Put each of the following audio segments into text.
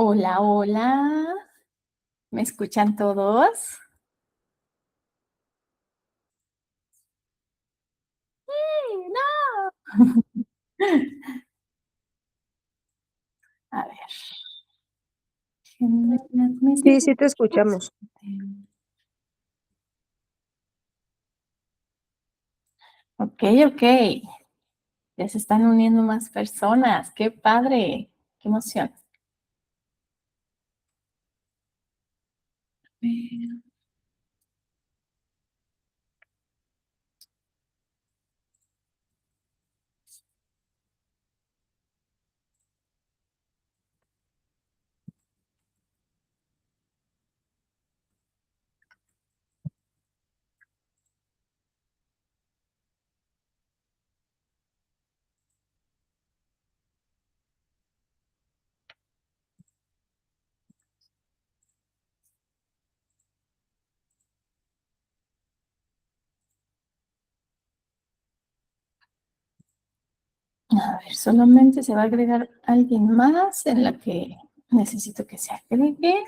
Hola, hola. ¿Me escuchan todos? ¡Sí! ¡No! A ver. Sí, sí te escuchamos. Ok, ok. Ya se están uniendo más personas. ¡Qué padre! ¡Qué emoción! A ver, solamente se va a agregar alguien más en la que necesito que se agregue.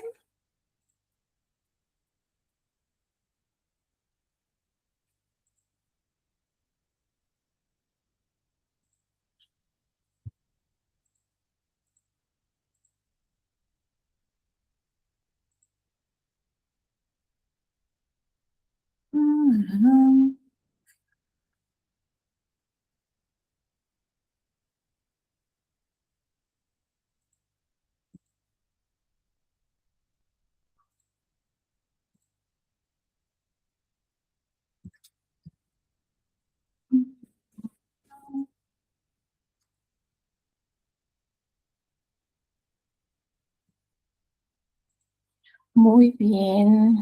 Muy bien.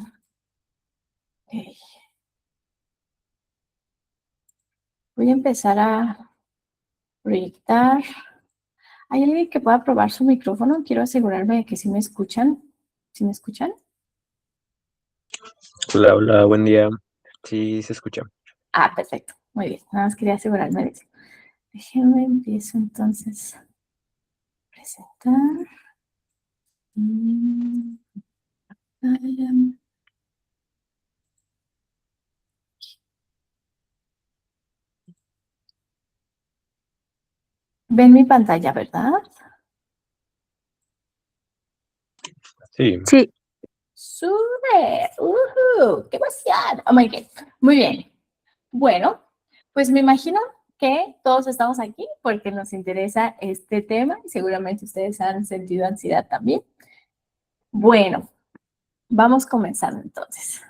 Ok. Voy a empezar a proyectar. ¿Hay alguien que pueda probar su micrófono? Quiero asegurarme de que sí me escuchan. ¿Sí me escuchan? Hola, hola, buen día. Sí, se escucha. Ah, perfecto. Muy bien. Nada más quería asegurarme de eso. Déjenme empiezo entonces a presentar. Mm, Ven mi pantalla, ¿verdad? Sí, Sí, ¡Súper! ¡Qué emoción! Oh my God. Muy bien. Bueno, pues me imagino que todos estamos aquí porque nos interesa este tema y seguramente ustedes han sentido ansiedad también. Bueno, vamos comenzando entonces.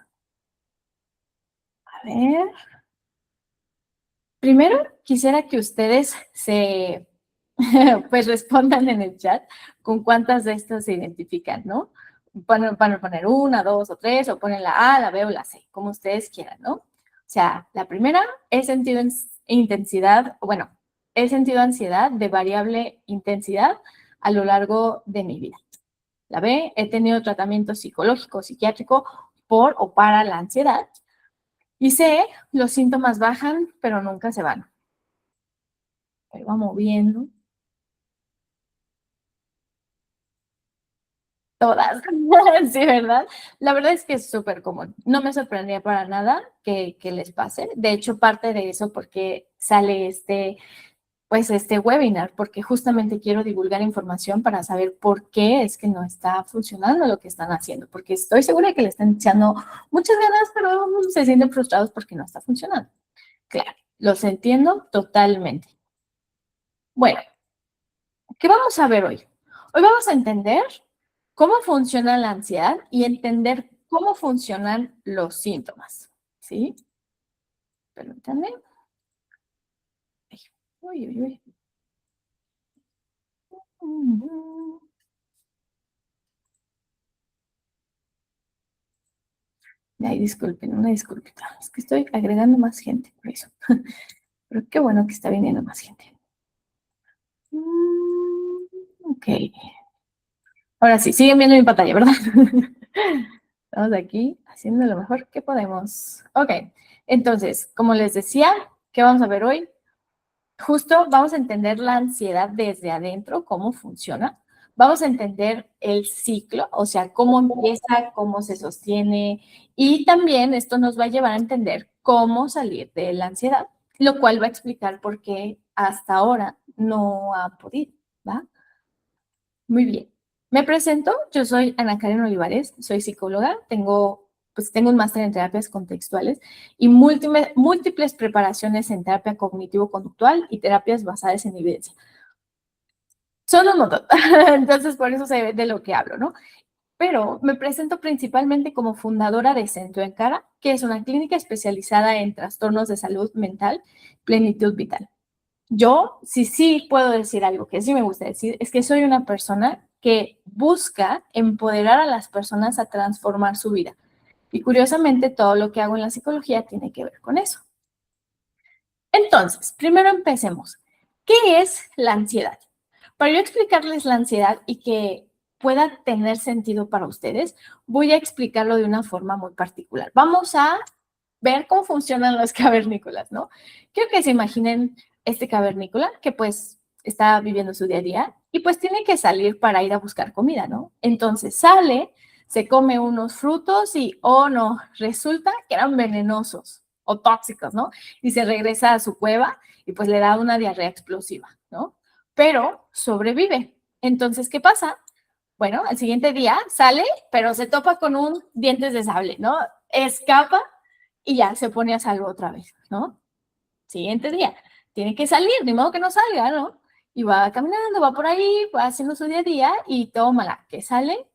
A ver. Primero, quisiera que ustedes pues respondan en el chat con cuántas de estas se identifican, ¿no? Van a poner una, dos o tres, o ponen la A, la B o la C, como ustedes quieran, ¿no? O sea, la primera, he sentido intensidad, bueno, he sentido ansiedad de variable intensidad a lo largo de mi vida. La B, he tenido tratamiento psicológico, psiquiátrico por o para la ansiedad. Y C, los síntomas bajan, pero nunca se van. Ahí va moviendo. Todas. Sí, ¿verdad? La verdad es que es súper común. No me sorprendería para nada que les pase. De hecho, parte de eso porque sale pues este webinar, porque justamente quiero divulgar información para saber por qué es que no está funcionando lo que están haciendo, porque estoy segura de que le están echando muchas ganas, pero se sienten frustrados porque no está funcionando. Claro, los entiendo totalmente. Bueno, ¿qué vamos a ver hoy? Hoy vamos a entender cómo funciona la ansiedad y entender cómo funcionan los síntomas. ¿Sí? Permítanme. Uy, uy, uy. Ay, disculpen, una disculpita. Es que estoy agregando más gente por eso. Pero qué bueno que está viniendo más gente. Ok. Ahora sí, siguen viendo mi pantalla, ¿verdad? Estamos aquí haciendo lo mejor que podemos. Ok. Entonces, como les decía, ¿qué vamos a ver hoy? Justo vamos a entender la ansiedad desde adentro, cómo funciona. vamos a entender el ciclo, o sea, cómo empieza, cómo se sostiene, y también esto nos va a llevar a entender cómo salir de la ansiedad, lo cual va a explicar por qué hasta ahora no ha podido, ¿va? Muy bien. Me presento, yo soy Ana Karen Olivares, soy psicóloga, tengo un máster en terapias contextuales y múltiples preparaciones en terapia cognitivo-conductual y terapias basadas en evidencia. Son un montón, entonces por eso sé de lo que hablo, ¿no? Pero me presento principalmente como fundadora de Centro en Cara, que es una clínica especializada en trastornos de salud mental, plenitud vital. Yo, sí puedo decir algo que sí me gusta decir, es que soy una persona que busca empoderar a las personas a transformar su vida. Y curiosamente, todo lo que hago en la psicología tiene que ver con eso. Entonces, primero empecemos. ¿Qué es la ansiedad? Para yo explicarles la ansiedad y que pueda tener sentido para ustedes, voy a explicarlo de una forma muy particular. Vamos a ver cómo funcionan los cavernícolas, ¿no? Quiero que se imaginen este cavernícola que pues está viviendo su día a día y pues tiene que salir para ir a buscar comida, ¿no? Entonces sale, se come unos frutos y, oh no, resulta que eran venenosos o tóxicos, ¿no? Y se regresa a su cueva y pues le da una diarrea explosiva, ¿no? Pero sobrevive. Entonces, ¿qué pasa? Bueno, al siguiente día sale, pero se topa con un dientes de sable, ¿no? Escapa y ya se pone a salvo otra vez, ¿no? Siguiente día, tiene que salir, ni modo que no salga, ¿no? Y va caminando, va por ahí, va haciendo su día a día y tómala, que sale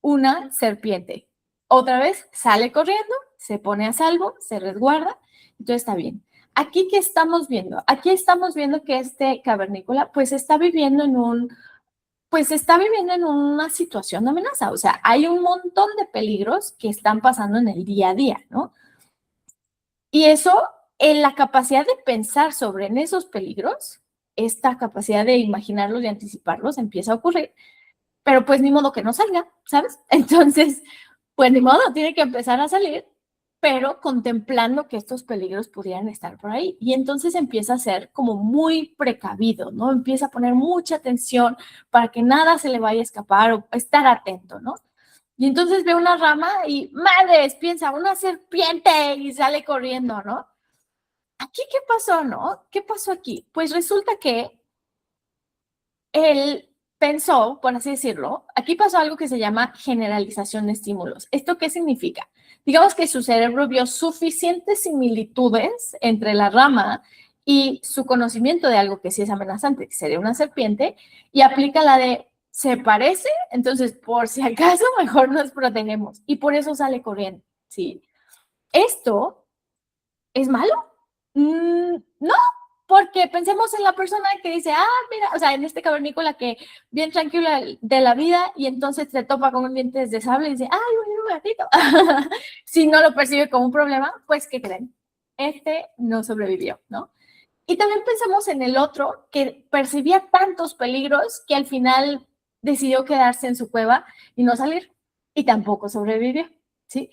una serpiente. Otra vez sale corriendo, se pone a salvo, se resguarda, entonces está bien. Aquí, ¿qué estamos viendo? Aquí estamos viendo que este cavernícola, pues está viviendo en una situación de amenaza. O sea, hay un montón de peligros que están pasando en el día a día, ¿no? Y eso, en la capacidad de pensar sobre esos peligros, esta capacidad de imaginarlos y anticiparlos empieza a ocurrir, pero pues ni modo que no salga, ¿sabes? Entonces, pues ni modo, tiene que empezar a salir, pero contemplando que estos peligros pudieran estar por ahí. Y entonces empieza a ser como muy precavido, ¿no? Empieza a poner mucha atención para que nada se le vaya a escapar o estar atento, ¿no? Y entonces ve una rama y, madres, piensa, una serpiente y sale corriendo, ¿no? ¿Aquí qué pasó, no? ¿Qué pasó aquí? Pues resulta que él pensó, por así decirlo, aquí pasó algo que se llama generalización de estímulos. ¿Esto qué significa? Digamos que su cerebro vio suficientes similitudes entre la rama y su conocimiento de algo que sí es amenazante, que sería una serpiente, y aplica la de se parece, entonces por si acaso mejor nos protegemos. Y por eso sale corriendo, ¿sí? ¿Esto es malo? No, porque pensemos en la persona que dice, mira, o sea, en este cavernícola que bien tranquila de la vida y entonces se topa con un dientes de sable y dice, ay, un gatito. Si no lo percibe como un problema, pues, ¿qué creen? Este no sobrevivió, ¿no? Y también pensamos en el otro que percibía tantos peligros que al final decidió quedarse en su cueva y no salir y tampoco sobrevivió, ¿sí?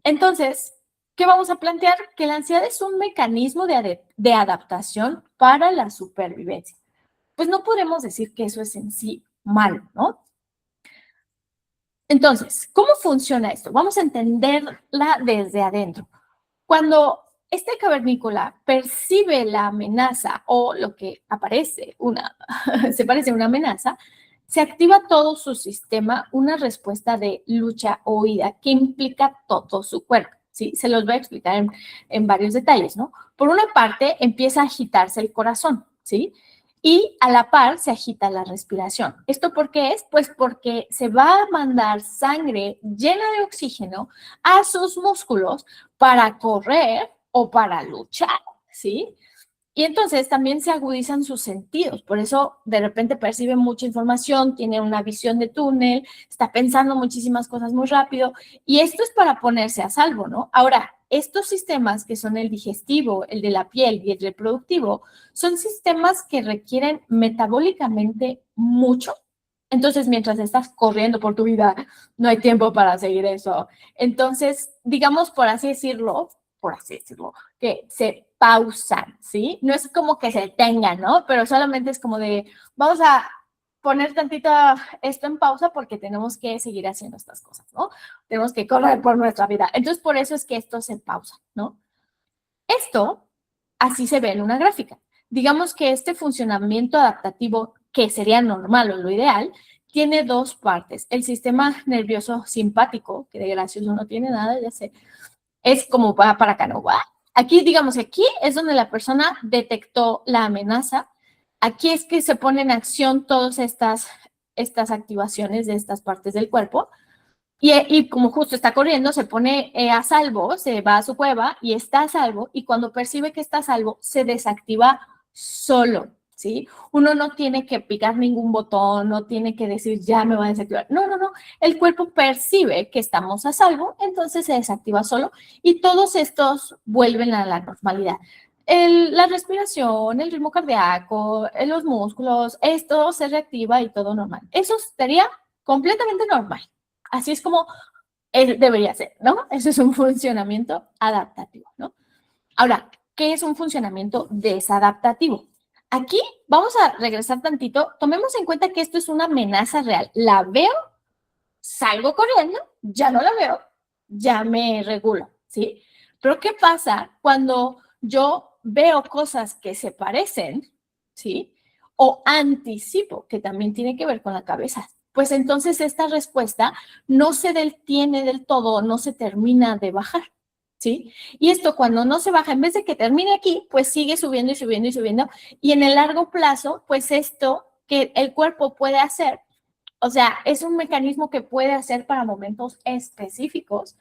Entonces, ¿qué vamos a plantear? Que la ansiedad es un mecanismo de adaptación para la supervivencia. Pues no podemos decir que eso es en sí malo, ¿no? Entonces, ¿cómo funciona esto? Vamos a entenderla desde adentro. Cuando este cavernícola percibe la amenaza o lo que se parece a una amenaza, se activa todo su sistema, una respuesta de lucha o huida que implica todo su cuerpo, ¿sí? Se los voy a explicar en varios detalles, ¿no? Por una parte, empieza a agitarse el corazón, ¿sí? Y a la par se agita la respiración. ¿Esto por qué es? Pues porque se va a mandar sangre llena de oxígeno a sus músculos para correr o para luchar, ¿sí? Y entonces también se agudizan sus sentidos, por eso de repente percibe mucha información, tiene una visión de túnel, está pensando muchísimas cosas muy rápido y esto es para ponerse a salvo, ¿no? Ahora, estos sistemas que son el digestivo, el de la piel y el reproductivo, son sistemas que requieren metabólicamente mucho. Entonces, mientras estás corriendo por tu vida, no hay tiempo para seguir eso. Entonces, digamos, por así decirlo, que se pausan, ¿sí? No es como que se detengan, ¿no? Pero solamente es como de, vamos a poner tantito esto en pausa porque tenemos que seguir haciendo estas cosas, ¿no? Tenemos que correr por nuestra vida. Entonces, por eso es que esto se pausa, ¿no? Esto así se ve en una gráfica. Digamos que este funcionamiento adaptativo, que sería normal o lo ideal, tiene dos partes. El sistema nervioso simpático, que de gracioso no tiene nada, ya sé, es como va para acá, ¿no? Va. Aquí, digamos, aquí es donde la persona detectó la amenaza. Aquí es que se ponen en acción todas estas activaciones de estas partes del cuerpo. Y como justo está corriendo, se pone a salvo, se va a su cueva y está a salvo. Y cuando percibe que está a salvo, se desactiva solo, ¿sí? Uno no tiene que picar ningún botón, no tiene que decir ya me va a desactivar. No, no, no. El cuerpo percibe que estamos a salvo, entonces se desactiva solo y todos estos vuelven a la normalidad. La respiración, el ritmo cardíaco, los músculos, esto se reactiva y todo normal. Eso sería completamente normal. Así es como debería ser, ¿no? Eso es un funcionamiento adaptativo, ¿no? Ahora, ¿qué es un funcionamiento desadaptativo? Aquí vamos a regresar tantito. Tomemos en cuenta que esto es una amenaza real. La veo, salgo corriendo, ya no la veo, ya me regulo, ¿sí? Pero ¿qué pasa cuando yo veo cosas que se parecen, ¿sí? O anticipo, que también tiene que ver con la cabeza. Pues entonces esta respuesta no se detiene del todo, no se termina de bajar, ¿sí? Y esto cuando no se baja, en vez de que termine aquí, pues sigue subiendo y subiendo y subiendo. Y en el largo plazo, pues esto que el cuerpo puede hacer, o sea, es un mecanismo que puede hacer para momentos específicos,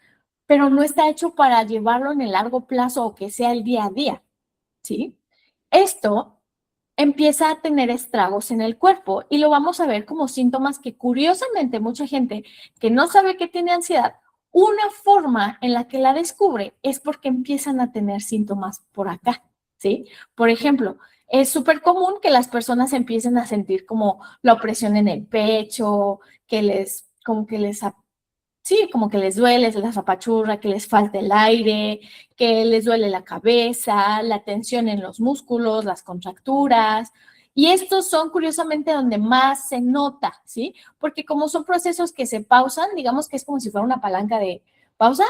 pero no está hecho para llevarlo en el largo plazo o que sea el día a día, ¿sí? Esto empieza a tener estragos en el cuerpo y lo vamos a ver como síntomas que curiosamente mucha gente que no sabe que tiene ansiedad, una forma en la que la descubre es porque empiezan a tener síntomas por acá, ¿sí? Por ejemplo, es súper común que las personas empiecen a sentir como la opresión en el pecho, sí, como que les duele, se les apachurra, que les falta el aire, que les duele la cabeza, la tensión en los músculos, las contracturas. Y estos son curiosamente donde más se nota, ¿sí? Porque como son procesos que se pausan, digamos que es como si fuera una palanca de pausa,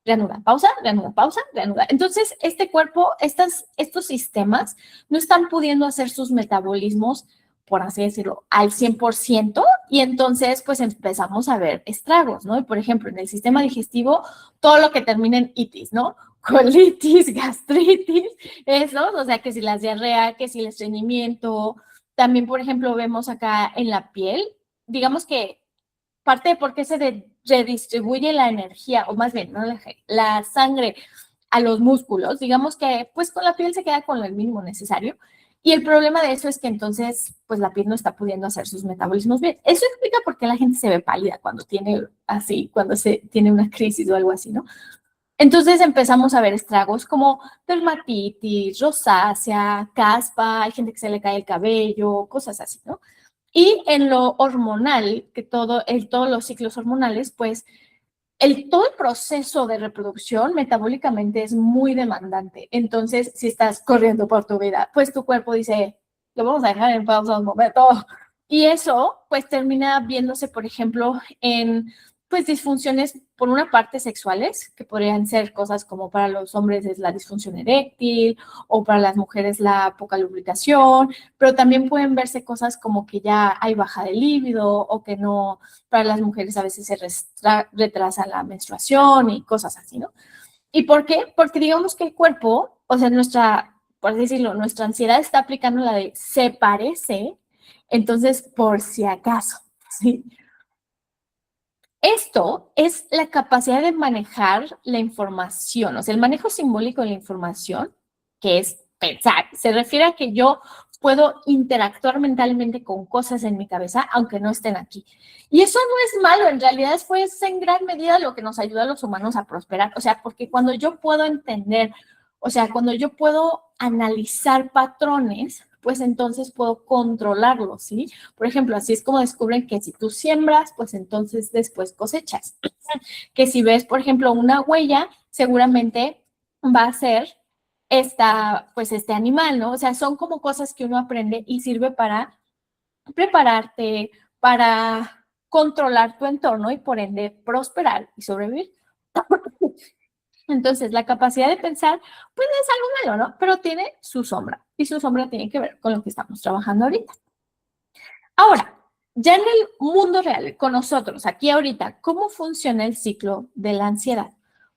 reanuda, pausa, reanuda, pausa, reanuda. Entonces, este cuerpo, estos sistemas no están pudiendo hacer sus metabolismos, por así decirlo, al 100%, y entonces pues empezamos a ver estragos, ¿no? Y por ejemplo, en el sistema digestivo, todo lo que termina en itis, ¿no? Colitis, gastritis, eso, o sea, que si la diarrea, que si el estreñimiento, también, por ejemplo, vemos acá en la piel, digamos que parte de por qué se redistribuye la energía, o más bien, ¿no? La sangre a los músculos, digamos que pues con la piel se queda con el mínimo necesario. Y el problema de eso es que entonces, pues la piel no está pudiendo hacer sus metabolismos bien. Eso explica por qué la gente se ve pálida cuando tiene así, cuando se tiene una crisis o algo así, ¿no? Entonces empezamos a ver estragos como dermatitis, rosácea, caspa, hay gente que se le cae el cabello, cosas así, ¿no? Y en lo hormonal, que todos los ciclos hormonales, pues todo el proceso de reproducción metabólicamente es muy demandante. Entonces, si estás corriendo por tu vida, pues tu cuerpo dice, lo vamos a dejar en pausa un momento. Y eso, pues termina viéndose, por ejemplo, en pues disfunciones, por una parte, sexuales, que podrían ser cosas como para los hombres es la disfunción eréctil o para las mujeres la poca lubricación, pero también pueden verse cosas como que ya hay baja de líbido o que no, para las mujeres a veces se retrasa la menstruación y cosas así, ¿no? ¿Y por qué? Porque digamos que el cuerpo, o sea, por así decirlo, nuestra ansiedad está aplicando la de se parece, entonces por si acaso, ¿sí? Esto es la capacidad de manejar la información, o sea, el manejo simbólico de la información, que es pensar, se refiere a que yo puedo interactuar mentalmente con cosas en mi cabeza, aunque no estén aquí. Y eso no es malo, en realidad fue en gran medida lo que nos ayuda a los humanos a prosperar, o sea, porque cuando yo puedo entender, o sea, cuando yo puedo analizar patrones, pues entonces puedo controlarlos, ¿sí? Por ejemplo, así es como descubren que si tú siembras, pues entonces después cosechas. Que si ves, por ejemplo, una huella, seguramente va a ser pues este animal, ¿no? O sea, son como cosas que uno aprende y sirve para prepararte, para controlar tu entorno y por ende prosperar y sobrevivir. Entonces, la capacidad de pensar, pues no es algo malo, ¿no? Pero tiene su sombra y su sombra tiene que ver con lo que estamos trabajando ahorita. Ahora, ya en el mundo real, con nosotros, aquí ahorita, ¿cómo funciona el ciclo de la ansiedad?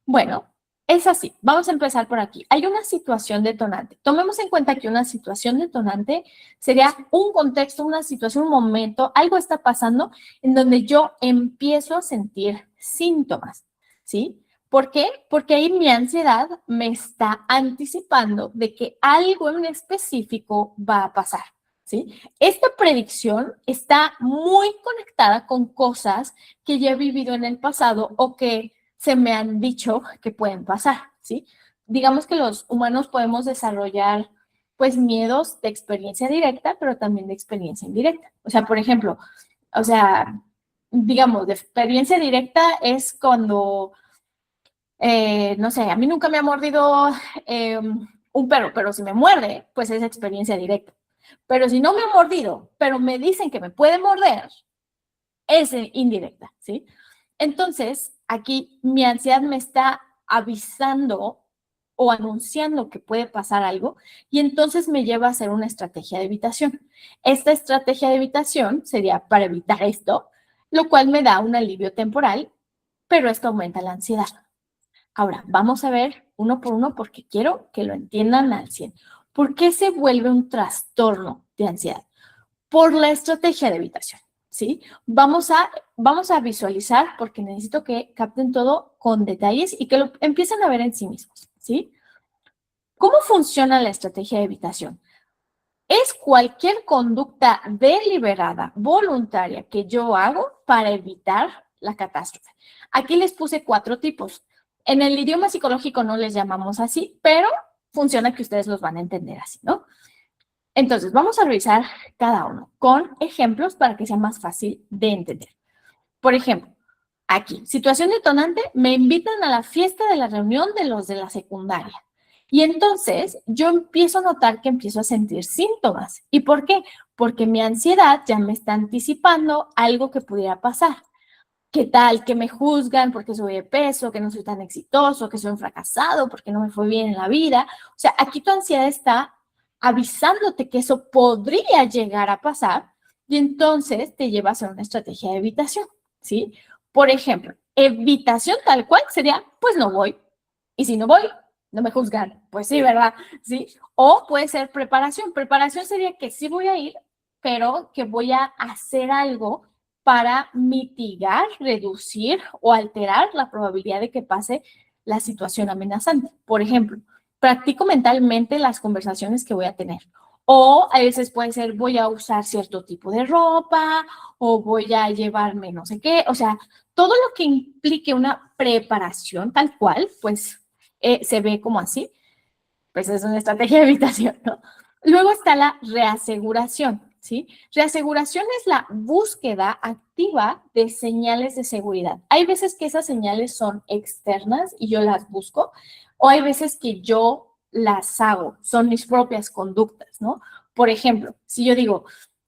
Bueno, es así. Vamos a empezar por aquí. Hay una situación detonante. Tomemos en cuenta que una situación detonante sería un contexto, una situación, un momento, algo está pasando en donde yo empiezo a sentir síntomas, ¿sí? ¿Por qué? Porque ahí mi ansiedad me está anticipando de que algo en específico va a pasar, ¿sí? Esta predicción está muy conectada con cosas que ya he vivido en el pasado o que se me han dicho que pueden pasar, ¿sí? Digamos que los humanos podemos desarrollar, pues, miedos de experiencia directa, pero también de experiencia indirecta. O sea, por ejemplo, digamos, de experiencia directa es cuando, no sé, a mí nunca me ha mordido un perro, pero si me muerde, pues es experiencia directa. Pero si no me ha mordido, pero me dicen que me puede morder, es indirecta, ¿sí? Entonces, aquí mi ansiedad me está avisando o anunciando que puede pasar algo y entonces me lleva a hacer una estrategia de evitación. Esta estrategia de evitación sería para evitar esto, lo cual me da un alivio temporal, pero esto aumenta la ansiedad. Ahora, vamos a ver uno por uno porque quiero que lo entiendan al 100. ¿Por qué se vuelve un trastorno de ansiedad? Por la estrategia de evitación, ¿sí? Vamos a visualizar porque necesito que capten todo con detalles y que lo empiecen a ver en sí mismos, ¿sí? ¿Cómo funciona la estrategia de evitación? Es cualquier conducta deliberada, voluntaria que yo hago para evitar la catástrofe. Aquí les puse 4 tipos. En el idioma psicológico no les llamamos así, pero funciona que ustedes los van a entender así, ¿no? Entonces, vamos a revisar cada uno con ejemplos para que sea más fácil de entender. Por ejemplo, aquí, situación detonante, me invitan a la fiesta de la reunión de los de la secundaria. Y entonces yo empiezo a notar que empiezo a sentir síntomas. ¿Y por qué? Porque mi ansiedad ya me está anticipando algo que pudiera pasar. ¿Qué tal? Que me juzgan porque soy de peso, que no soy tan exitoso, que soy un fracasado, porque no me fue bien en la vida. O sea, aquí tu ansiedad está avisándote que eso podría llegar a pasar y entonces te lleva a hacer una estrategia de evitación, ¿sí? Por ejemplo, evitación tal cual sería, pues no voy. Y si no voy, no me juzgan. Pues sí, ¿verdad? Sí. O puede ser preparación. Preparación sería que sí voy a ir, pero que voy a hacer algo para mitigar, reducir o alterar la probabilidad de que pase la situación amenazante. Por ejemplo, practico mentalmente las conversaciones que voy a tener. O a veces puede ser, voy a usar cierto tipo de ropa o voy a llevarme no sé qué. O sea, todo lo que implique una preparación tal cual, pues se ve como así. Pues es una estrategia de evitación, ¿no? Luego está la reaseguración, ¿sí? Reaseguración es la búsqueda activa de señales de seguridad. Hay veces que esas señales son externas y yo las busco, o hay veces que yo las hago, son mis propias conductas, ¿no? Por ejemplo, si yo digo,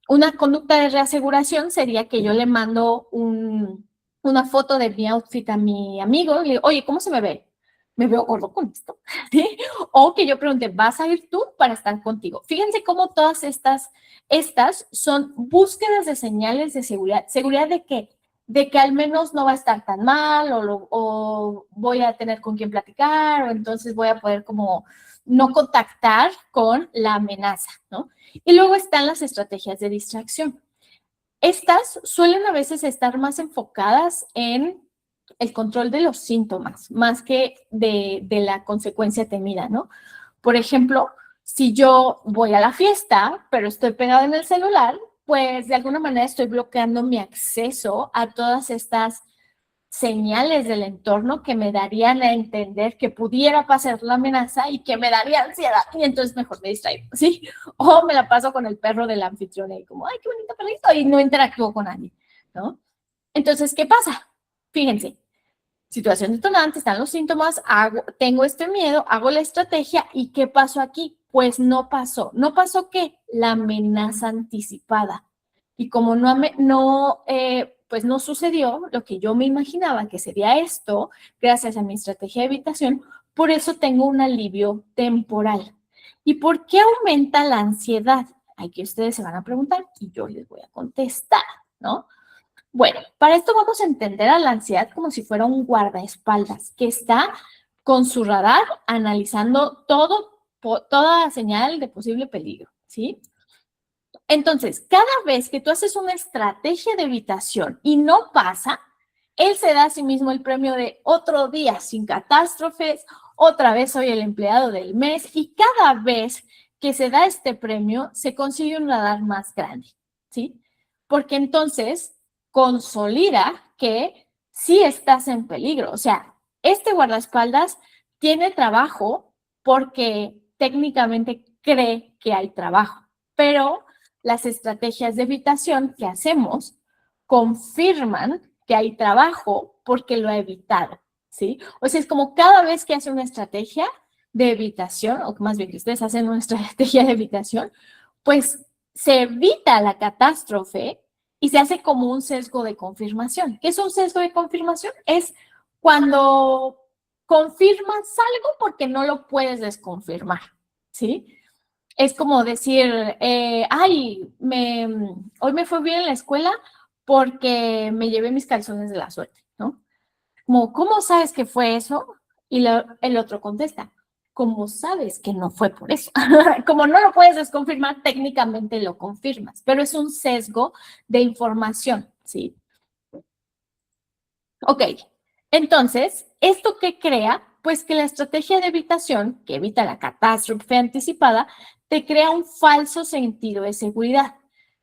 una conducta de reaseguración sería que yo le mando una foto de mi outfit a mi amigo y le digo, oye, ¿cómo se me ve? ¿Me veo gordo con esto? ¿Sí? O que yo pregunte, ¿vas a ir tú para estar contigo? Fíjense cómo todas estas son búsquedas de señales de seguridad. ¿Seguridad de qué? De que al menos no va a estar tan mal o voy a tener con quién platicar o entonces voy a poder como no contactar con la amenaza, ¿no? Y luego están las estrategias de distracción. Estas suelen a veces estar más enfocadas en el control de los síntomas, más que de la consecuencia temida, ¿no? Por ejemplo, si yo voy a la fiesta, pero estoy pegado en el celular, pues de alguna manera estoy bloqueando mi acceso a todas estas señales del entorno que me darían a entender que pudiera pasar la amenaza y que me daría ansiedad y entonces mejor me distraigo, ¿sí? O me la paso con el perro del anfitrión y como, ay, qué bonito perrito y no interactúo con nadie, ¿no? Entonces, ¿qué pasa? Fíjense, situación detonante, están los síntomas, tengo este miedo, hago la estrategia y ¿qué pasó aquí? Pues no pasó. ¿No pasó qué? La amenaza anticipada. Y como pues no sucedió lo que yo me imaginaba que sería esto, gracias a mi estrategia de evitación, por eso tengo un alivio temporal. ¿Y por qué aumenta la ansiedad? Aquí ustedes se van a preguntar y yo les voy a contestar, ¿no? Bueno, para esto vamos a entender a la ansiedad como si fuera un guardaespaldas que está con su radar analizando toda señal de posible peligro, ¿sí? Entonces, cada vez que tú haces una estrategia de evitación y no pasa, él se da a sí mismo el premio de otro día sin catástrofes, otra vez soy el empleado del mes y cada vez que se da este premio se consigue un radar más grande, ¿sí? Porque entonces consolida que sí estás en peligro. O sea, este guardaespaldas tiene trabajo porque técnicamente cree que hay trabajo, pero las estrategias de evitación que hacemos confirman que hay trabajo porque lo ha evitado, ¿sí? O sea, es como cada vez que hace una estrategia de evitación, o más bien que ustedes hacen una estrategia de evitación, pues se evita la catástrofe y se hace como un sesgo de confirmación. ¿Qué es un sesgo de confirmación? Es cuando confirmas algo porque no lo puedes desconfirmar, ¿sí? Es como decir, hoy me fue bien en la escuela porque me llevé mis calzones de la suerte, ¿no? Como, ¿cómo sabes que fue eso? Y el otro contesta, ¿cómo sabes que no fue por eso? Como no lo puedes desconfirmar, técnicamente lo confirmas, pero es un sesgo de información, ¿sí? Ok, entonces, ¿esto qué crea? Pues que la estrategia de evitación, que evita la catástrofe anticipada, te crea un falso sentido de seguridad.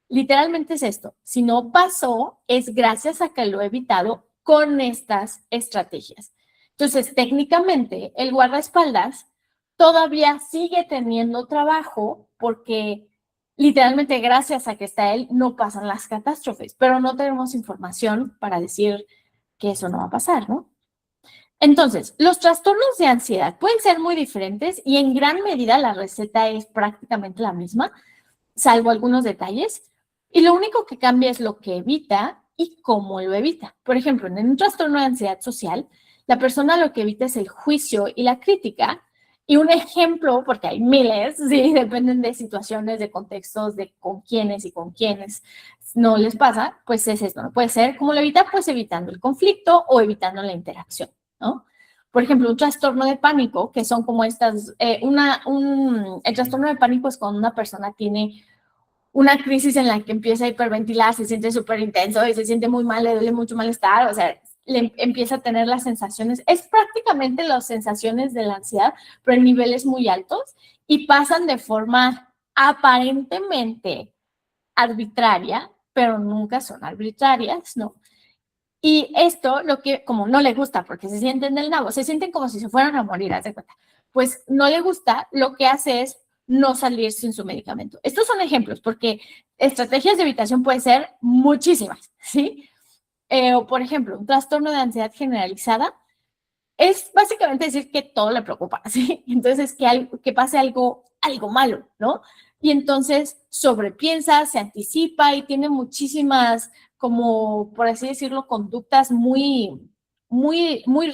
Literalmente es esto, si no pasó, es gracias a que lo he evitado con estas estrategias. Entonces, técnicamente, el guardaespaldas todavía sigue teniendo trabajo porque literalmente gracias a que está él, no pasan las catástrofes, pero no tenemos información para decir que eso no va a pasar, ¿no? Entonces, los trastornos de ansiedad pueden ser muy diferentes y en gran medida la receta es prácticamente la misma, salvo algunos detalles, y lo único que cambia es lo que evita y cómo lo evita. Por ejemplo, en un trastorno de ansiedad social, la persona lo que evita es el juicio y la crítica, y un ejemplo, porque hay miles, sí, dependen de situaciones, de contextos, de con quiénes y con quiénes no les pasa, pues es esto, ¿no? Puede ser, ¿cómo lo evita? Pues evitando el conflicto o evitando la interacción, ¿no? Por ejemplo, un trastorno de pánico, que son como estas, el trastorno de pánico es cuando una persona tiene una crisis en la que empieza a hiperventilar, se siente súper intenso y se siente muy mal, le duele mucho malestar, o sea, empieza a tener las sensaciones, es prácticamente las sensaciones de la ansiedad, pero en niveles muy altos y pasan de forma aparentemente arbitraria, pero nunca son arbitrarias, ¿no? Y esto, lo que como no le gusta, porque se sienten del nabo, se sienten como si se fueran a morir, haz de cuenta. Pues no le gusta, lo que hace es no salir sin su medicamento. Estos son ejemplos, porque estrategias de evitación pueden ser muchísimas, ¿sí? O por ejemplo, un trastorno de ansiedad generalizada es básicamente decir que todo le preocupa, ¿sí? Entonces, que pase algo malo, ¿no? Y entonces sobrepiensa, se anticipa y tiene muchísimas, como por así decirlo, conductas muy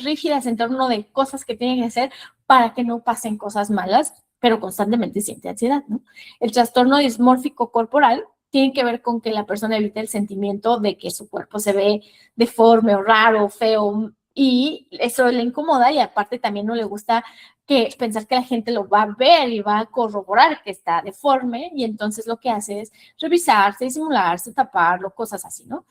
rígidas en torno de cosas que tienen que hacer para que no pasen cosas malas, pero constantemente siente ansiedad, ¿no? El trastorno dismórfico corporal tiene que ver con que la persona evita el sentimiento de que su cuerpo se ve deforme o raro, feo, y eso le incomoda y aparte también no le gusta pensar que la gente lo va a ver y va a corroborar que está deforme y entonces lo que hace es revisarse, disimularse, taparlo, cosas así, ¿no?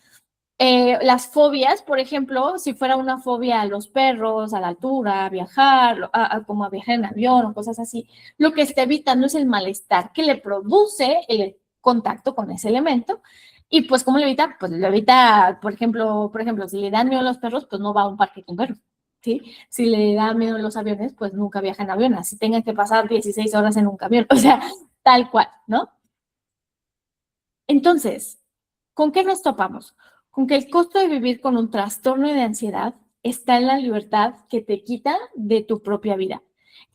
Las fobias, por ejemplo, si fuera una fobia a los perros, a la altura, a viajar, como a viajar en avión o cosas así, lo que está evitando es el malestar que le produce el contacto con ese elemento. Y pues, ¿cómo lo evita? Pues lo evita, por ejemplo, si le dan miedo a los perros, pues no va a un parque con perros, ¿sí? Si le da miedo a los aviones, pues nunca viaja en avión, así tenga que pasar 16 horas en un camión, o sea, tal cual, ¿no? Entonces, ¿con qué nos topamos? Con que el costo de vivir con un trastorno de ansiedad está en la libertad que te quita de tu propia vida.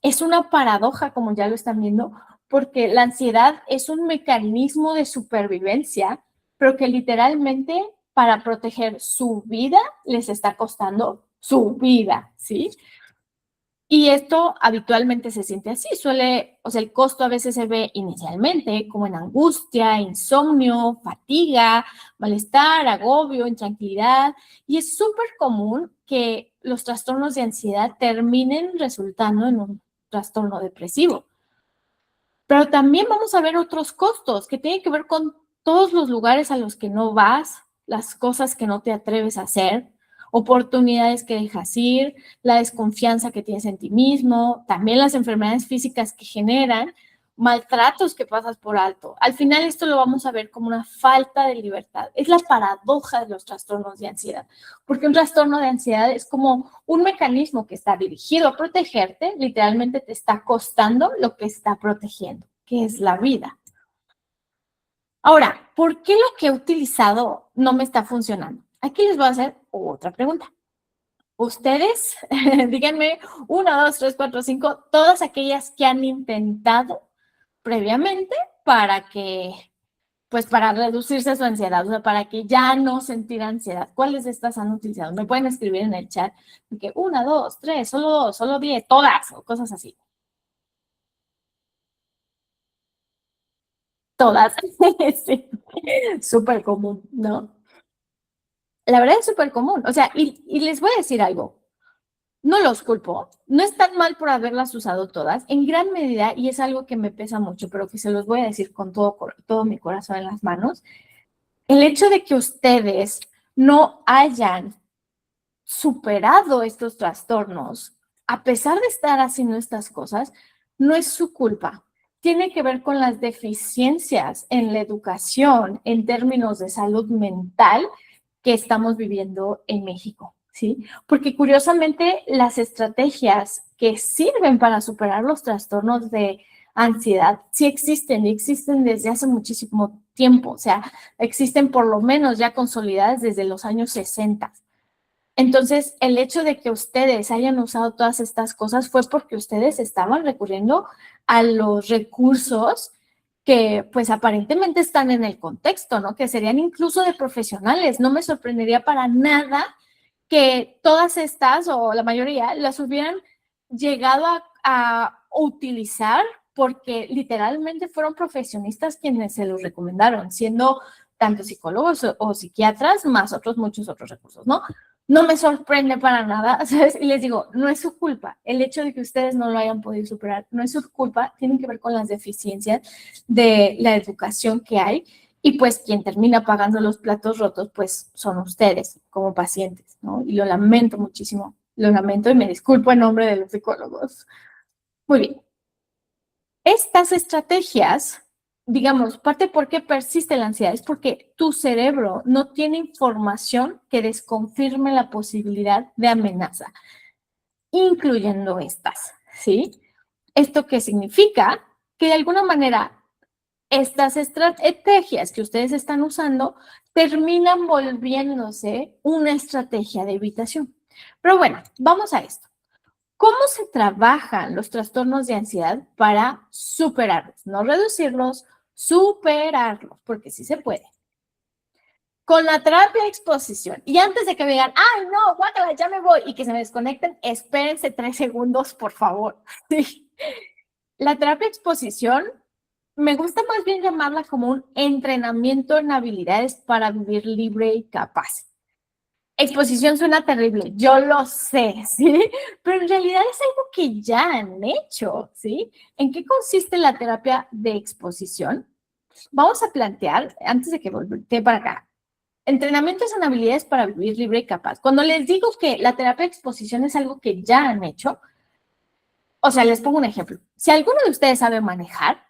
Es una paradoja, como ya lo están viendo, porque la ansiedad es un mecanismo de supervivencia pero que literalmente para proteger su vida les está costando su vida, ¿sí? Y esto habitualmente se siente así, o sea, el costo a veces se ve inicialmente como en angustia, insomnio, fatiga, malestar, agobio, intranquilidad, y es súper común que los trastornos de ansiedad terminen resultando en un trastorno depresivo. Pero también vamos a ver otros costos que tienen que ver con todos los lugares a los que no vas, las cosas que no te atreves a hacer, oportunidades que dejas ir, la desconfianza que tienes en ti mismo, también las enfermedades físicas que generan, maltratos que pasas por alto. Al final esto lo vamos a ver como una falta de libertad. Es la paradoja de los trastornos de ansiedad, porque un trastorno de ansiedad es como un mecanismo que está dirigido a protegerte, literalmente te está costando lo que está protegiendo, que es la vida. Ahora, ¿por qué lo que he utilizado no me está funcionando? Aquí les voy a hacer otra pregunta. Ustedes, díganme 1, 2, 3, 4, 5, todas aquellas que han intentado previamente para para reducirse su ansiedad, o sea, para que ya no sentir ansiedad. ¿Cuáles de estas han utilizado? Me pueden escribir en el chat, que 1, 2, 3, solo 2, solo 10, todas, o cosas así. Todas, sí, súper común, ¿no? La verdad es súper común, o sea, y les voy a decir algo, no los culpo, no es tan mal por haberlas usado todas, en gran medida, y es algo que me pesa mucho, pero que se los voy a decir con todo mi corazón en las manos, el hecho de que ustedes no hayan superado estos trastornos, a pesar de estar haciendo estas cosas, no es su culpa. Tiene que ver con las deficiencias en la educación en términos de salud mental que estamos viviendo en México, ¿sí? Porque curiosamente las estrategias que sirven para superar los trastornos de ansiedad sí existen y existen desde hace muchísimo tiempo, o sea, existen por lo menos ya consolidadas desde los años 60. Entonces, el hecho de que ustedes hayan usado todas estas cosas fue porque ustedes estaban recurriendo a los recursos que pues aparentemente están en el contexto, ¿no? Que serían incluso de profesionales. No me sorprendería para nada que todas estas o la mayoría las hubieran llegado a utilizar porque literalmente fueron profesionistas quienes se los recomendaron, siendo tanto psicólogos o psiquiatras, más muchos otros recursos, ¿no? No me sorprende para nada, ¿sabes? Y les digo, no es su culpa. El hecho de que ustedes no lo hayan podido superar no es su culpa, tienen que ver con las deficiencias de la educación que hay y pues quien termina pagando los platos rotos pues son ustedes como pacientes, ¿no? Y lo lamento muchísimo, lo lamento y me disculpo en nombre de los psicólogos. Muy bien. Estas estrategias, digamos, parte por qué persiste la ansiedad es porque tu cerebro no tiene información que desconfirme la posibilidad de amenaza, incluyendo estas, ¿sí? ¿Esto qué significa? Que de alguna manera estas estrategias que ustedes están usando terminan volviéndose una estrategia de evitación. Pero bueno, vamos a esto. ¿Cómo se trabajan los trastornos de ansiedad para superarlos? No reducirlos, superarlos, porque sí se puede. Con la terapia de exposición, y antes de que me digan, ay, no, guácala, ya me voy, y que se me desconecten, espérense 3 segundos, por favor. Sí. La terapia de exposición, me gusta más bien llamarla como un entrenamiento en habilidades para vivir libre y capaz. Exposición suena terrible, yo lo sé, ¿sí? Pero en realidad es algo que ya han hecho, ¿sí? ¿En qué consiste la terapia de exposición? Vamos a plantear, antes de que voltee para acá, entrenamientos en habilidades para vivir libre y capaz. Cuando les digo que la terapia de exposición es algo que ya han hecho, o sea, les pongo un ejemplo. Si alguno de ustedes sabe manejar,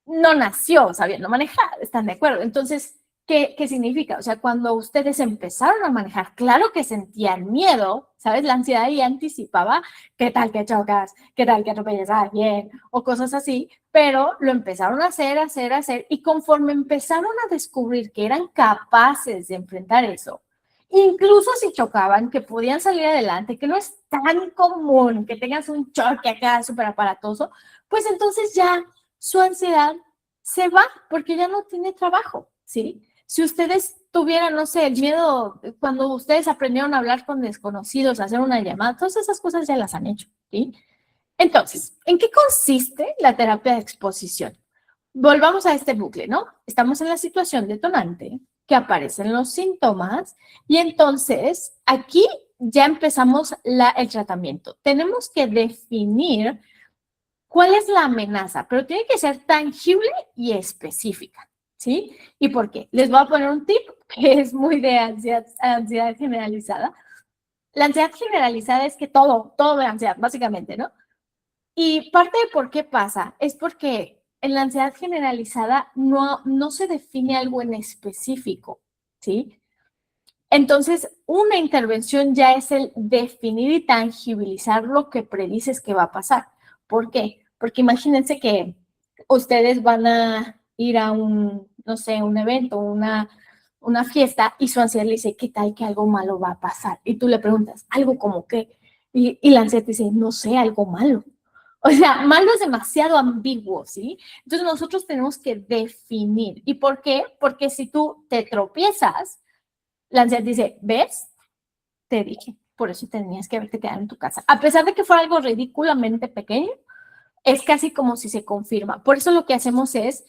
no nació sabiendo manejar, ¿están de acuerdo? Entonces, ¿qué significa? O sea, cuando ustedes empezaron a manejar, claro que sentían miedo, ¿sabes? La ansiedad ya anticipaba qué tal que chocas, qué tal que atropellas a alguien o cosas así, pero lo empezaron a hacer, y conforme empezaron a descubrir que eran capaces de enfrentar eso, incluso si chocaban, que podían salir adelante, que no es tan común que tengas un choque acá súper aparatoso, pues entonces ya su ansiedad se va porque ya no tiene trabajo, ¿sí? Si ustedes tuvieran, no sé, el miedo, cuando ustedes aprendieron a hablar con desconocidos, a hacer una llamada, todas esas cosas ya las han hecho, ¿sí? Entonces, ¿en qué consiste la terapia de exposición? Volvamos a este bucle, ¿no? Estamos en la situación detonante, que aparecen los síntomas, y entonces aquí ya empezamos el tratamiento. Tenemos que definir cuál es la amenaza, pero tiene que ser tangible y específica, ¿sí? ¿Y por qué? Les voy a poner un tip que es muy de ansiedad generalizada. La ansiedad generalizada es que todo es ansiedad, básicamente, ¿no? Y parte de por qué pasa es porque en la ansiedad generalizada no se define algo en específico, ¿sí? Entonces, una intervención ya es el definir y tangibilizar lo que predices que va a pasar. ¿Por qué? Porque imagínense que ustedes van a ir a no sé, un evento, una fiesta, y su ansiedad le dice, ¿qué tal que algo malo va a pasar? Y tú le preguntas, ¿algo como qué? Y la ansiedad te dice, no sé, algo malo. O sea, malo es demasiado ambiguo, ¿sí? Entonces nosotros tenemos que definir. ¿Y por qué? Porque si tú te tropiezas, la ansiedad dice, ¿ves? Te dije, por eso tenías que haberte quedado en tu casa. A pesar de que fuera algo ridículamente pequeño, es casi como si se confirma. Por eso lo que hacemos es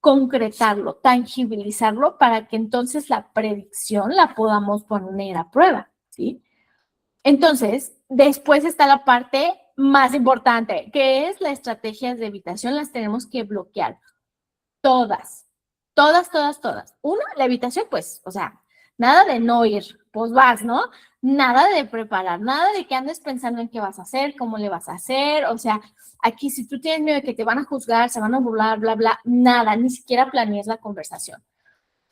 concretarlo, tangibilizarlo, para que entonces la predicción la podamos poner a prueba, ¿sí? Entonces, después está la parte más importante, que es las estrategias de evitación. Las tenemos que bloquear todas, todas. Una, la evitación, pues, o sea, nada de no ir, pues vas, ¿no? Nada de preparar, nada de que andes pensando en qué vas a hacer, cómo le vas a hacer, o sea, aquí si tú tienes miedo de que te van a juzgar, se van a burlar, bla, bla, nada, ni siquiera planees la conversación.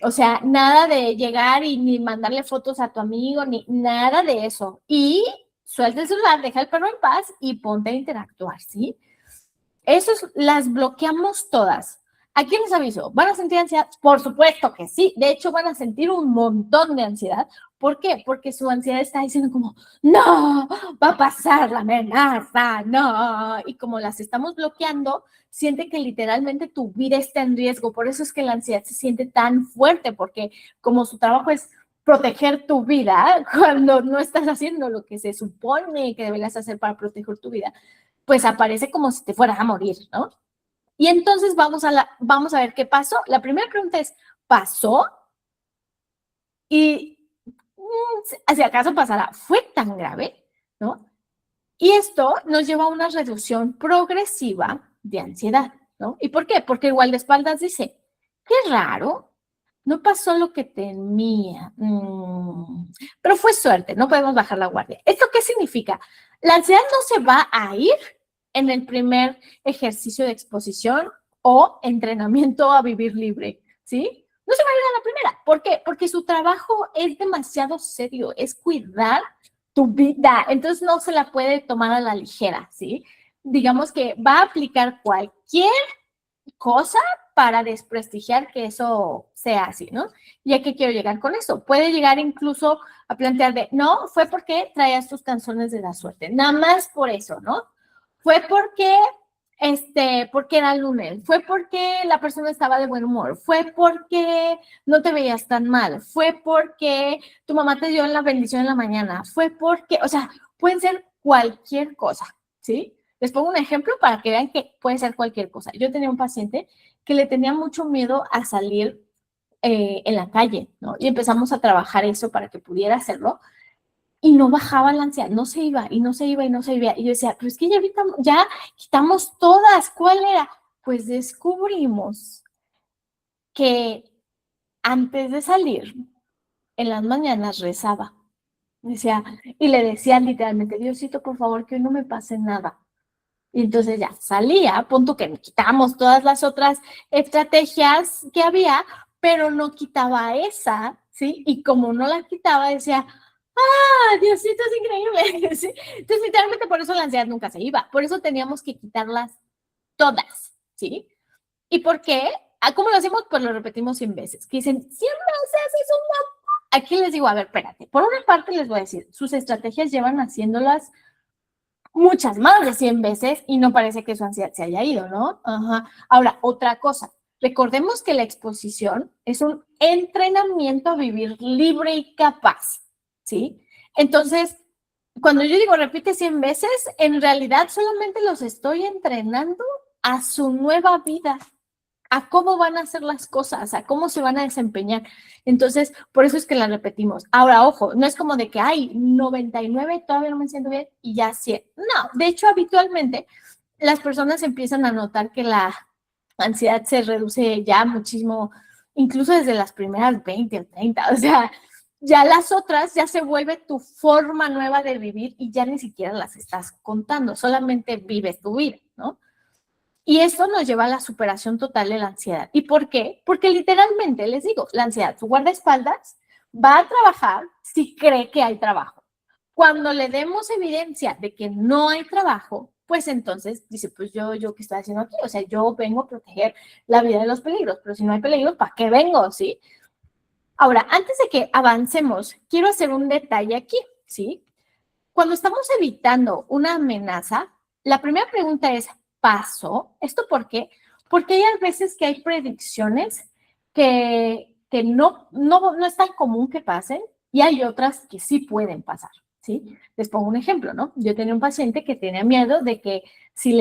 O sea, nada de llegar y ni mandarle fotos a tu amigo, ni nada de eso. Y suelta el celular, deja el perro en paz y ponte a interactuar, ¿sí? Esas las bloqueamos todas. ¿A quién les aviso? ¿Van a sentir ansiedad? Por supuesto que sí. De hecho, van a sentir un montón de ansiedad. ¿Por qué? Porque su ansiedad está diciendo como, no, va a pasar la amenaza, no. Y como las estamos bloqueando, siente que literalmente tu vida está en riesgo. Por eso es que la ansiedad se siente tan fuerte, porque como su trabajo es proteger tu vida, cuando no estás haciendo lo que se supone que deberías hacer para proteger tu vida, pues aparece como si te fueras a morir, ¿no? Y entonces vamos a ver qué pasó. La primera pregunta es, ¿pasó? Y si acaso pasará, ¿fue tan grave? ¿No? Y esto nos lleva a una reducción progresiva de ansiedad, ¿no? ¿Y por qué? Porque el guardaespaldas dice, qué raro, no pasó lo que temía, pero fue suerte, no podemos bajar la guardia. ¿Esto qué significa? La ansiedad no se va a ir en el primer ejercicio de exposición o entrenamiento a vivir libre, ¿sí? No se va a ir a la primera. ¿Por qué? Porque su trabajo es demasiado serio, es cuidar tu vida, entonces no se la puede tomar a la ligera, ¿sí? Digamos que va a aplicar cualquier cosa para desprestigiar que eso sea así, ¿no? ¿Y a qué quiero llegar con eso? Puede llegar incluso a plantear de, no, fue porque traías tus canciones de la suerte, nada más por eso, ¿no? Fue porque era lunes, fue porque la persona estaba de buen humor, fue porque no te veías tan mal, fue porque tu mamá te dio la bendición en la mañana, fue porque, o sea, pueden ser cualquier cosa, ¿sí? Les pongo un ejemplo para que vean que puede ser cualquier cosa. Yo tenía un paciente que le tenía mucho miedo a salir en la calle, ¿no? Y empezamos a trabajar eso para que pudiera hacerlo y no bajaba la ansiedad, no se iba y no se iba y no se iba. Y yo decía, pero es que ya quitamos todas, ¿cuál era? Pues descubrimos que antes de salir, en las mañanas rezaba. Decía, y le decía literalmente, Diosito, por favor, que hoy no me pase nada. Y entonces ya salía, a punto que quitamos todas las otras estrategias que había, pero no quitaba esa, ¿sí? Y como no la quitaba, decía, ¡ah, Diosito, es increíble! ¿Sí? Entonces, literalmente por eso la ansiedad nunca se iba. Por eso teníamos que quitarlas todas, ¿sí? ¿Y por qué? ¿Cómo lo hacemos? Pues lo repetimos 100 veces. Que dicen, 100 veces es un montón. Aquí les digo, a ver, espérate. Por una parte les voy a decir, sus estrategias llevan haciéndolas muchas más de 100 veces y no parece que su ansiedad se haya ido, ¿no? Ajá. Ahora, otra cosa, Recordemos que la exposición es un entrenamiento a vivir libre y capaz, ¿sí? Entonces, cuando yo digo repite 100 veces, en realidad solamente los estoy entrenando a su nueva vida, a cómo van a hacer las cosas, a cómo se van a desempeñar. Entonces, por eso es que la repetimos. Ahora, ojo, no es como de que hay 99, todavía no me siento bien y ya 100. No, de hecho, habitualmente las personas empiezan a notar que la ansiedad se reduce ya muchísimo, incluso desde las primeras 20 o 30. O sea, ya las otras ya se vuelve tu forma nueva de vivir y ya ni siquiera las estás contando, solamente vives tu vida, ¿no? Y esto nos lleva a la superación total de la ansiedad. ¿Y por qué? Porque literalmente, les digo, la ansiedad, su guardaespaldas, va a trabajar si cree que hay trabajo. Cuando le demos evidencia de que no hay trabajo, pues entonces dice, pues yo ¿qué estoy haciendo aquí? O sea, yo vengo a proteger la vida de los peligros, pero si no hay peligros, ¿para qué vengo? ¿Sí? Ahora, antes de que avancemos, quiero hacer un detalle aquí, ¿sí? Cuando estamos evitando una amenaza, la primera pregunta es, ¿pasó? ¿Esto por qué? Porque hay veces que hay predicciones que no es tan común que pasen y hay otras que sí pueden pasar, ¿sí? Les pongo un ejemplo, ¿no? Yo tenía un paciente que tenía miedo de que si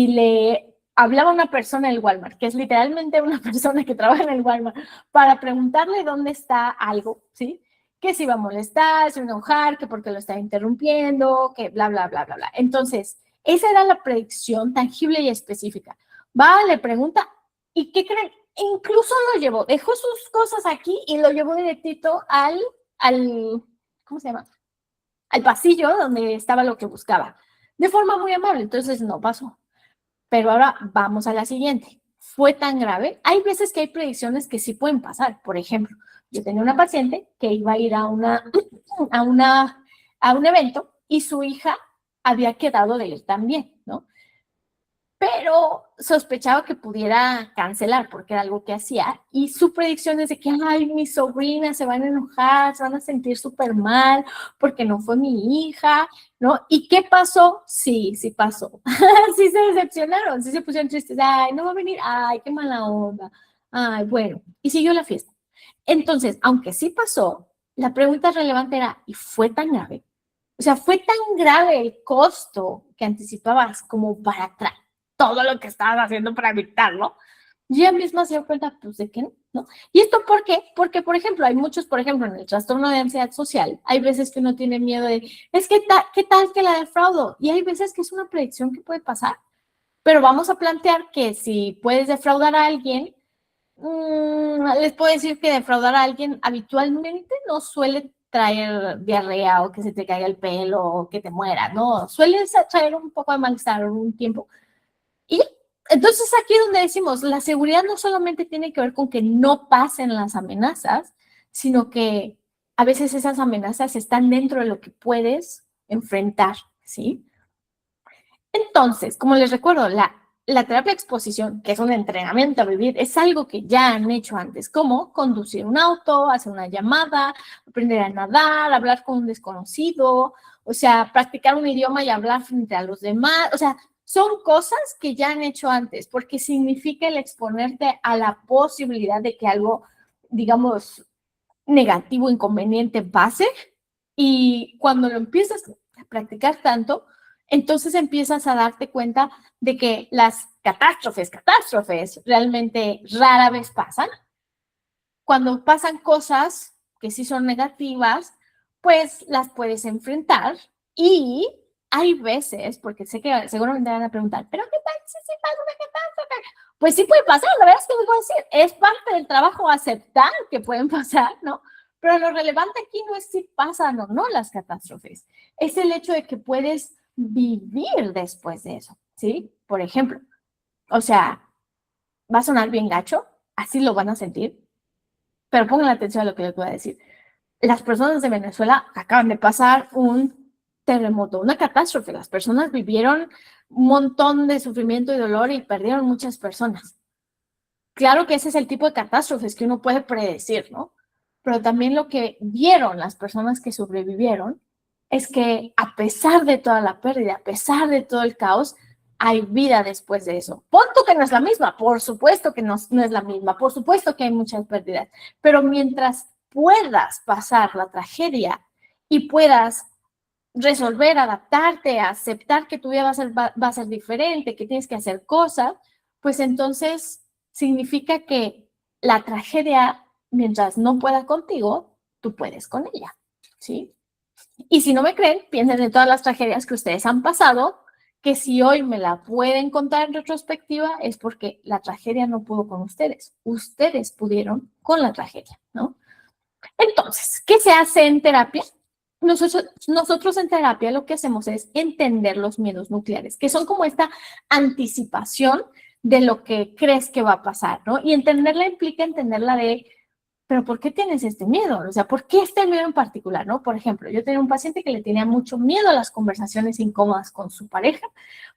le hablaba una persona del Walmart, que es literalmente una persona que trabaja en el Walmart, para preguntarle dónde está algo, ¿sí? Que se iba a molestar, se iba a enojar, que porque lo estaba interrumpiendo, que bla, bla, bla, bla, bla. Entonces, esa era la predicción tangible y específica. Va, le pregunta, ¿y qué creen? Incluso lo llevó, dejó sus cosas aquí y lo llevó directito ¿cómo se llama? Al pasillo donde estaba lo que buscaba. De forma muy amable, entonces no pasó. Pero ahora vamos a la siguiente. ¿Fue tan grave? Hay veces que hay predicciones que sí pueden pasar. Por ejemplo, yo tenía una paciente que iba a ir a un evento y su hija había quedado de ir también, ¿no? Pero sospechaba que pudiera cancelar porque era algo que hacía y su predicción es de que, ay, mis sobrinas se van a enojar, se van a sentir súper mal porque no fue mi hija, ¿no? ¿Y qué pasó? Sí, sí pasó. Sí se decepcionaron, sí se pusieron tristes, ay, no va a venir, ay, qué mala onda, ay, bueno, y siguió la fiesta. Entonces, aunque sí pasó, la pregunta relevante era, ¿y fue tan grave? O sea, fue tan grave el costo que anticipabas como para todo lo que estabas haciendo para evitarlo. Y ella misma se dio cuenta, pues, de que no. ¿Y esto por qué? Porque, por ejemplo, hay muchos, por ejemplo, en el trastorno de ansiedad social, hay veces que uno tiene miedo de, es que, ¿qué tal que la defraudo? Y hay veces que es una predicción que puede pasar. Pero vamos a plantear que si puedes defraudar a alguien, les puedo decir que defraudar a alguien habitualmente no suele traer diarrea o que se te caiga el pelo o que te muera, no, suele traer un poco de malestar un tiempo. Y entonces aquí es donde decimos, la seguridad no solamente tiene que ver con que no pasen las amenazas, sino que a veces esas amenazas están dentro de lo que puedes enfrentar, ¿sí? Entonces, como les recuerdo, la terapia de exposición, que es un entrenamiento a vivir, es algo que ya han hecho antes, como conducir un auto, hacer una llamada, aprender a nadar, hablar con un desconocido, o sea, practicar un idioma y hablar frente a los demás, o sea, son cosas que ya han hecho antes, porque significa el exponerte a la posibilidad de que algo, digamos, negativo, inconveniente pase, y cuando lo empiezas a practicar tanto, entonces empiezas a darte cuenta de que las catástrofes realmente rara vez pasan. Cuando pasan cosas que sí son negativas, pues las puedes enfrentar y hay veces, porque sé que seguramente van a preguntar, ¿pero qué tal si pasa una catástrofe? Pues sí puede pasar, la verdad es que les voy a decir, es parte del trabajo aceptar que pueden pasar, ¿no? Pero lo relevante aquí no es si pasan o no las catástrofes, es el hecho de que puedes vivir después de eso, ¿sí? Por ejemplo, o sea, va a sonar bien gacho, así lo van a sentir, pero pongan atención a lo que les voy a decir. Las personas de Venezuela acaban de pasar un terremoto, una catástrofe. Las personas vivieron un montón de sufrimiento y dolor y perdieron muchas personas. Claro que ese es el tipo de catástrofes que uno puede predecir, ¿no? Pero también lo que vieron las personas que sobrevivieron es que a pesar de toda la pérdida, a pesar de todo el caos, hay vida después de eso. Pon tú que no es la misma, por supuesto que no es la misma, por supuesto que hay muchas pérdidas, pero mientras puedas pasar la tragedia y puedas resolver, adaptarte, aceptar que tu vida va a ser diferente, que tienes que hacer cosas, pues entonces significa que la tragedia, mientras no pueda contigo, tú puedes con ella, ¿sí? Y si no me creen, piensen en todas las tragedias que ustedes han pasado, que si hoy me la pueden contar en retrospectiva es porque la tragedia no pudo con ustedes. Ustedes pudieron con la tragedia, ¿no? Entonces, ¿qué se hace en terapia? Nosotros en terapia lo que hacemos es entender los miedos nucleares, que son como esta anticipación de lo que crees que va a pasar, ¿no? Y entenderla implica entenderla de, pero ¿por qué tienes este miedo? O sea, ¿por qué este miedo en particular, no? Por ejemplo, yo tenía un paciente que le tenía mucho miedo a las conversaciones incómodas con su pareja,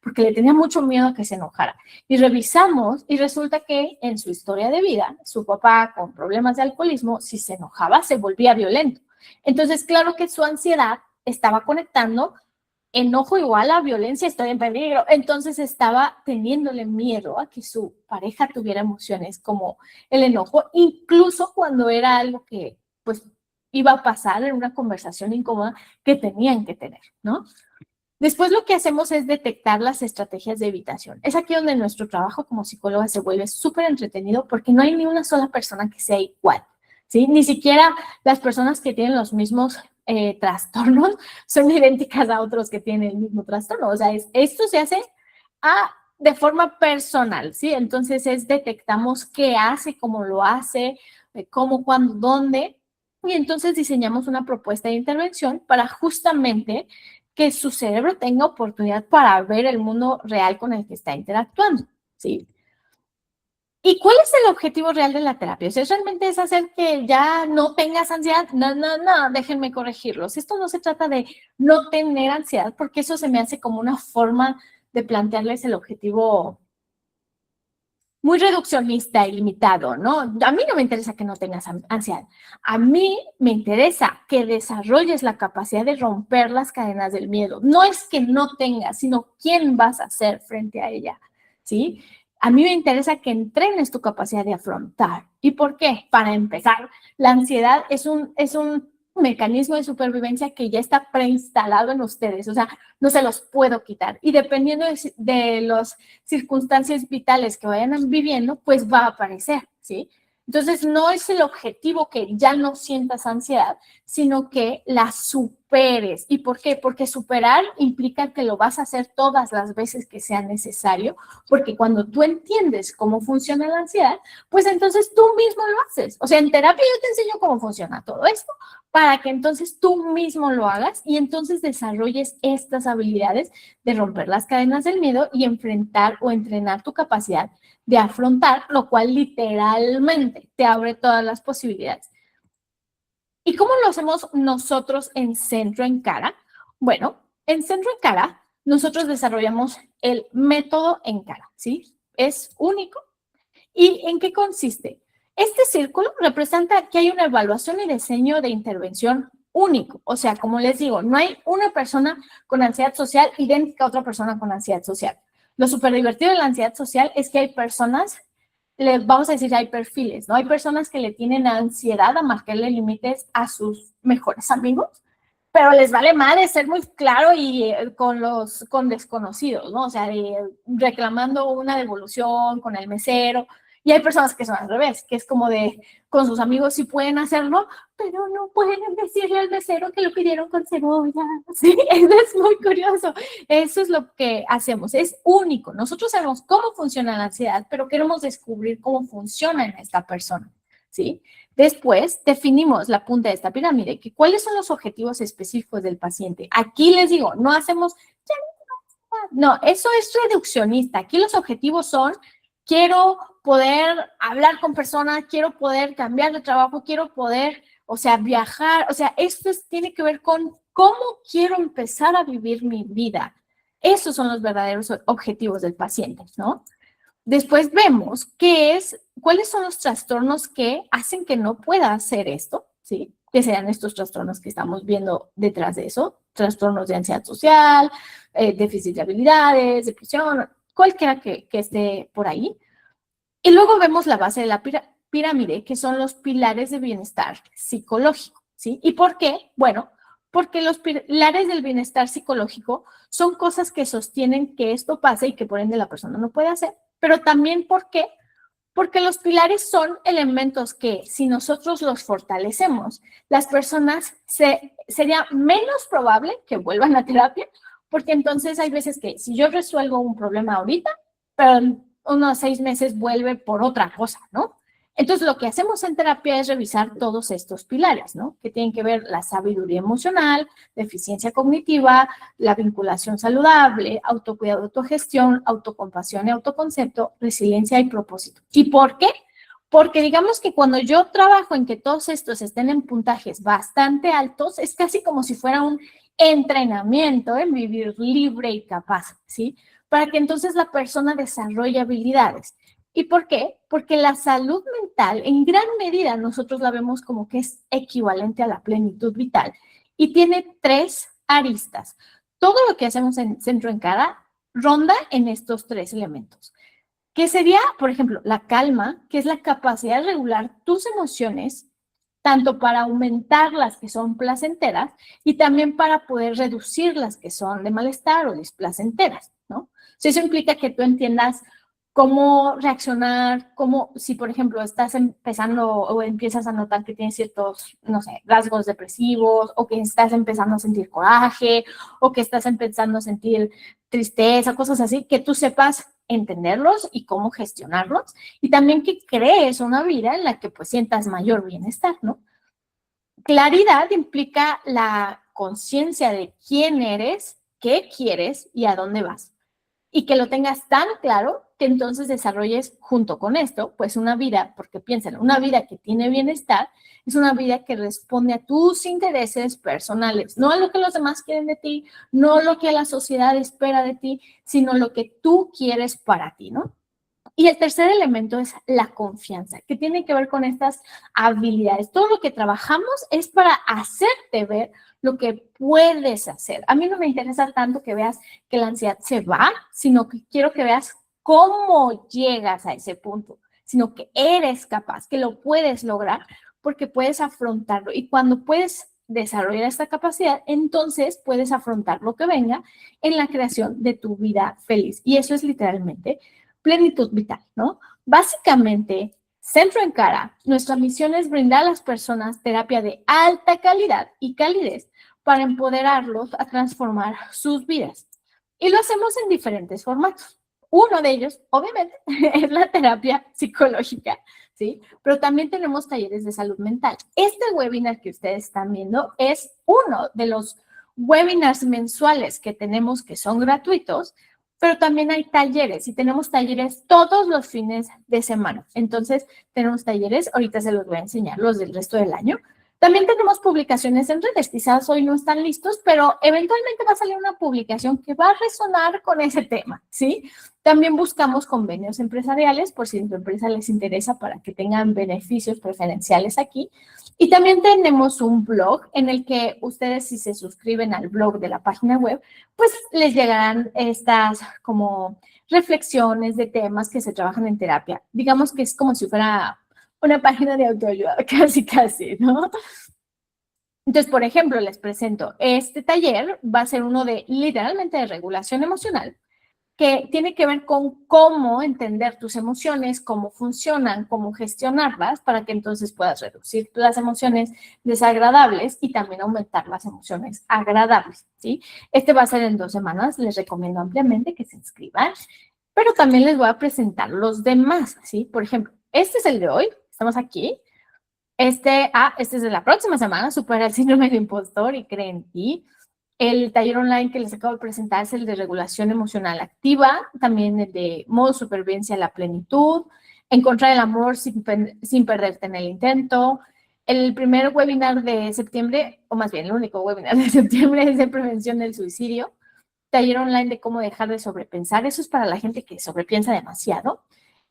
porque le tenía mucho miedo a que se enojara. Y revisamos y resulta que en su historia de vida, su papá con problemas de alcoholismo, si se enojaba, se volvía violento. Entonces, claro que su ansiedad estaba conectando enojo igual a violencia, estoy en peligro. Entonces estaba teniéndole miedo a que su pareja tuviera emociones como el enojo, incluso cuando era algo que pues iba a pasar en una conversación incómoda que tenían que tener, ¿no? Después lo que hacemos es detectar las estrategias de evitación. Es aquí donde nuestro trabajo como psicóloga se vuelve súper entretenido porque no hay ni una sola persona que sea igual, ¿sí? Ni siquiera las personas que tienen los mismos trastornos son idénticas a otros que tienen el mismo trastorno. O sea, esto se hace de forma personal, ¿sí? Entonces detectamos qué hace, cómo lo hace, cómo, cuándo, dónde, y entonces diseñamos una propuesta de intervención para justamente que su cerebro tenga oportunidad para ver el mundo real con el que está interactuando, ¿sí? ¿Y cuál es el objetivo real de la terapia? O sea, ¿realmente es hacer que ya no tengas ansiedad? No, déjenme corregirlos. Esto no se trata de no tener ansiedad, porque eso se me hace como una forma de plantearles el objetivo muy reduccionista y limitado, ¿no? A mí no me interesa que no tengas ansiedad. A mí me interesa que desarrolles la capacidad de romper las cadenas del miedo. No es que no tengas, sino quién vas a ser frente a ella, ¿sí? A mí me interesa que entrenes tu capacidad de afrontar. ¿Y por qué? Para empezar, la ansiedad es un mecanismo de supervivencia que ya está preinstalado en ustedes, o sea, no se los puedo quitar. Y dependiendo de las circunstancias vitales que vayan viviendo, pues va a aparecer, ¿sí? Entonces, no es el objetivo que ya no sientas ansiedad, sino que la superes. ¿Y por qué? Porque superar implica que lo vas a hacer todas las veces que sea necesario, porque cuando tú entiendes cómo funciona la ansiedad, pues entonces tú mismo lo haces. O sea, en terapia yo te enseño cómo funciona todo esto, para que entonces tú mismo lo hagas y entonces desarrolles estas habilidades de romper las cadenas del miedo y enfrentar o entrenar tu capacidad de afrontar, lo cual literalmente te abre todas las posibilidades. ¿Y cómo lo hacemos nosotros en Centro en Cara? Bueno, en Centro en Cara nosotros desarrollamos el método en Cara, ¿sí? Es único. ¿Y en qué consiste? Este círculo representa que hay una evaluación y diseño de intervención único. O sea, como les digo, no hay una persona con ansiedad social idéntica a otra persona con ansiedad social. Lo súper divertido de la ansiedad social es que hay personas, vamos a decir, hay perfiles, ¿no? Hay personas que le tienen ansiedad a marcarle límites a sus mejores amigos, pero les vale madre ser muy claro y con desconocidos, ¿no? O sea, reclamando una devolución con el mesero. Y hay personas que son al revés, que es como de, con sus amigos sí pueden hacerlo, pero no pueden decirle al mesero que lo pidieron con cebolla. Sí, eso es muy curioso. Eso es lo que hacemos, es único. Nosotros sabemos cómo funciona la ansiedad, pero queremos descubrir cómo funciona en esta persona, ¿sí? Después definimos la punta de esta pirámide, que cuáles son los objetivos específicos del paciente. Aquí les digo, no hacemos, no, eso es reduccionista. Aquí los objetivos son, quiero poder hablar con personas, quiero poder cambiar de trabajo, quiero poder, o sea, viajar. O sea, esto tiene que ver con cómo quiero empezar a vivir mi vida. Esos son los verdaderos objetivos del paciente, ¿no? Después vemos cuáles son los trastornos que hacen que no pueda hacer esto, ¿sí? que sean estos trastornos que estamos viendo detrás de eso, trastornos de ansiedad social, déficit de habilidades, depresión, cualquiera que esté por ahí. Y luego vemos la base de la pirámide, que son los pilares de bienestar psicológico, ¿sí? ¿Y por qué? Bueno, porque los pilares del bienestar psicológico son cosas que sostienen que esto pase y que por ende la persona no puede hacer, pero también ¿por qué? Porque los pilares son elementos que si nosotros los fortalecemos, las personas sería menos probable que vuelvan a terapia, porque entonces hay veces que si yo resuelvo un problema ahorita, pero en unos 6 meses vuelve por otra cosa, ¿no? Entonces lo que hacemos en terapia es revisar todos estos pilares, ¿no? Que tienen que ver la sabiduría emocional, la eficiencia cognitiva, la vinculación saludable, autocuidado, autogestión, autocompasión y autoconcepto, resiliencia y propósito. ¿Y por qué? Porque digamos que cuando yo trabajo en que todos estos estén en puntajes bastante altos, es casi como si fuera un entrenamiento en vivir libre y capaz, ¿sí? Para que entonces la persona desarrolle habilidades. ¿Y por qué? Porque la salud mental, en gran medida, nosotros la vemos como que es equivalente a la plenitud vital y tiene 3 aristas. Todo lo que hacemos en Centro en Cara ronda en estos 3 elementos, que sería, por ejemplo, la calma, que es la capacidad de regular tus emociones, tanto para aumentar las que son placenteras y también para poder reducir las que son de malestar o displacenteras, ¿no? Eso implica que tú entiendas cómo reaccionar, cómo, si por ejemplo estás empezando o empiezas a notar que tienes ciertos, no sé, rasgos depresivos, o que estás empezando a sentir coraje, o que estás empezando a sentir tristeza, cosas así, que tú sepas entenderlos y cómo gestionarlos, y también que crees una vida en la que pues sientas mayor bienestar, ¿no? Claridad implica la conciencia de quién eres, qué quieres y a dónde vas. Y que lo tengas tan claro que entonces desarrolles junto con esto, pues una vida, porque piénsalo, una vida que tiene bienestar es una vida que responde a tus intereses personales, no a lo que los demás quieren de ti, no lo que la sociedad espera de ti, sino lo que tú quieres para ti, ¿no? Y el tercer elemento es la confianza, que tiene que ver con estas habilidades. Todo lo que trabajamos es para hacerte ver lo que puedes hacer. A mí no me interesa tanto que veas que la ansiedad se va, sino que quiero que veas cómo llegas a ese punto, sino que eres capaz, que lo puedes lograr porque puedes afrontarlo. Y cuando puedes desarrollar esta capacidad, entonces puedes afrontar lo que venga en la creación de tu vida feliz. Y eso es literalmente plenitud vital, ¿no? Básicamente, Centro en Cara, nuestra misión es brindar a las personas terapia de alta calidad y calidez para empoderarlos a transformar sus vidas. Y lo hacemos en diferentes formatos. Uno de ellos, obviamente, es la terapia psicológica, ¿sí? Pero también tenemos talleres de salud mental. Este webinar que ustedes están viendo es uno de los webinars mensuales que tenemos que son gratuitos, pero también hay talleres y tenemos talleres todos los fines de semana. Entonces, tenemos talleres, ahorita se los voy a enseñar, los del resto del año. También tenemos publicaciones en redes, quizás hoy no están listos, pero eventualmente va a salir una publicación que va a resonar con ese tema, ¿sí? También buscamos convenios empresariales, por si a tu empresa les interesa, para que tengan beneficios preferenciales aquí. Y también tenemos un blog en el que ustedes, si se suscriben al blog de la página web, pues les llegarán estas como reflexiones de temas que se trabajan en terapia. Digamos que es como si fuera una página de autoayuda, casi, ¿no? Entonces, por ejemplo, les presento, este taller va a ser uno de literalmente de regulación emocional, que tiene que ver con cómo entender tus emociones, cómo funcionan, cómo gestionarlas, para que entonces puedas reducir las emociones desagradables y también aumentar las emociones agradables, ¿sí? Este va a ser en 2 semanas, les recomiendo ampliamente que se inscriban, pero también les voy a presentar los demás, ¿sí? Por ejemplo, este es el de hoy, estamos aquí. Este es de la próxima semana, supera el síndrome de impostor y cree en ti. El taller online que les acabo de presentar es el de regulación emocional activa, también el de modo supervivencia a la plenitud, encontrar el amor sin perderte en el intento. El primer webinar de septiembre, o más bien el único webinar de septiembre, es de prevención del suicidio. Taller online de cómo dejar de sobrepensar, eso es para la gente que sobrepiensa demasiado.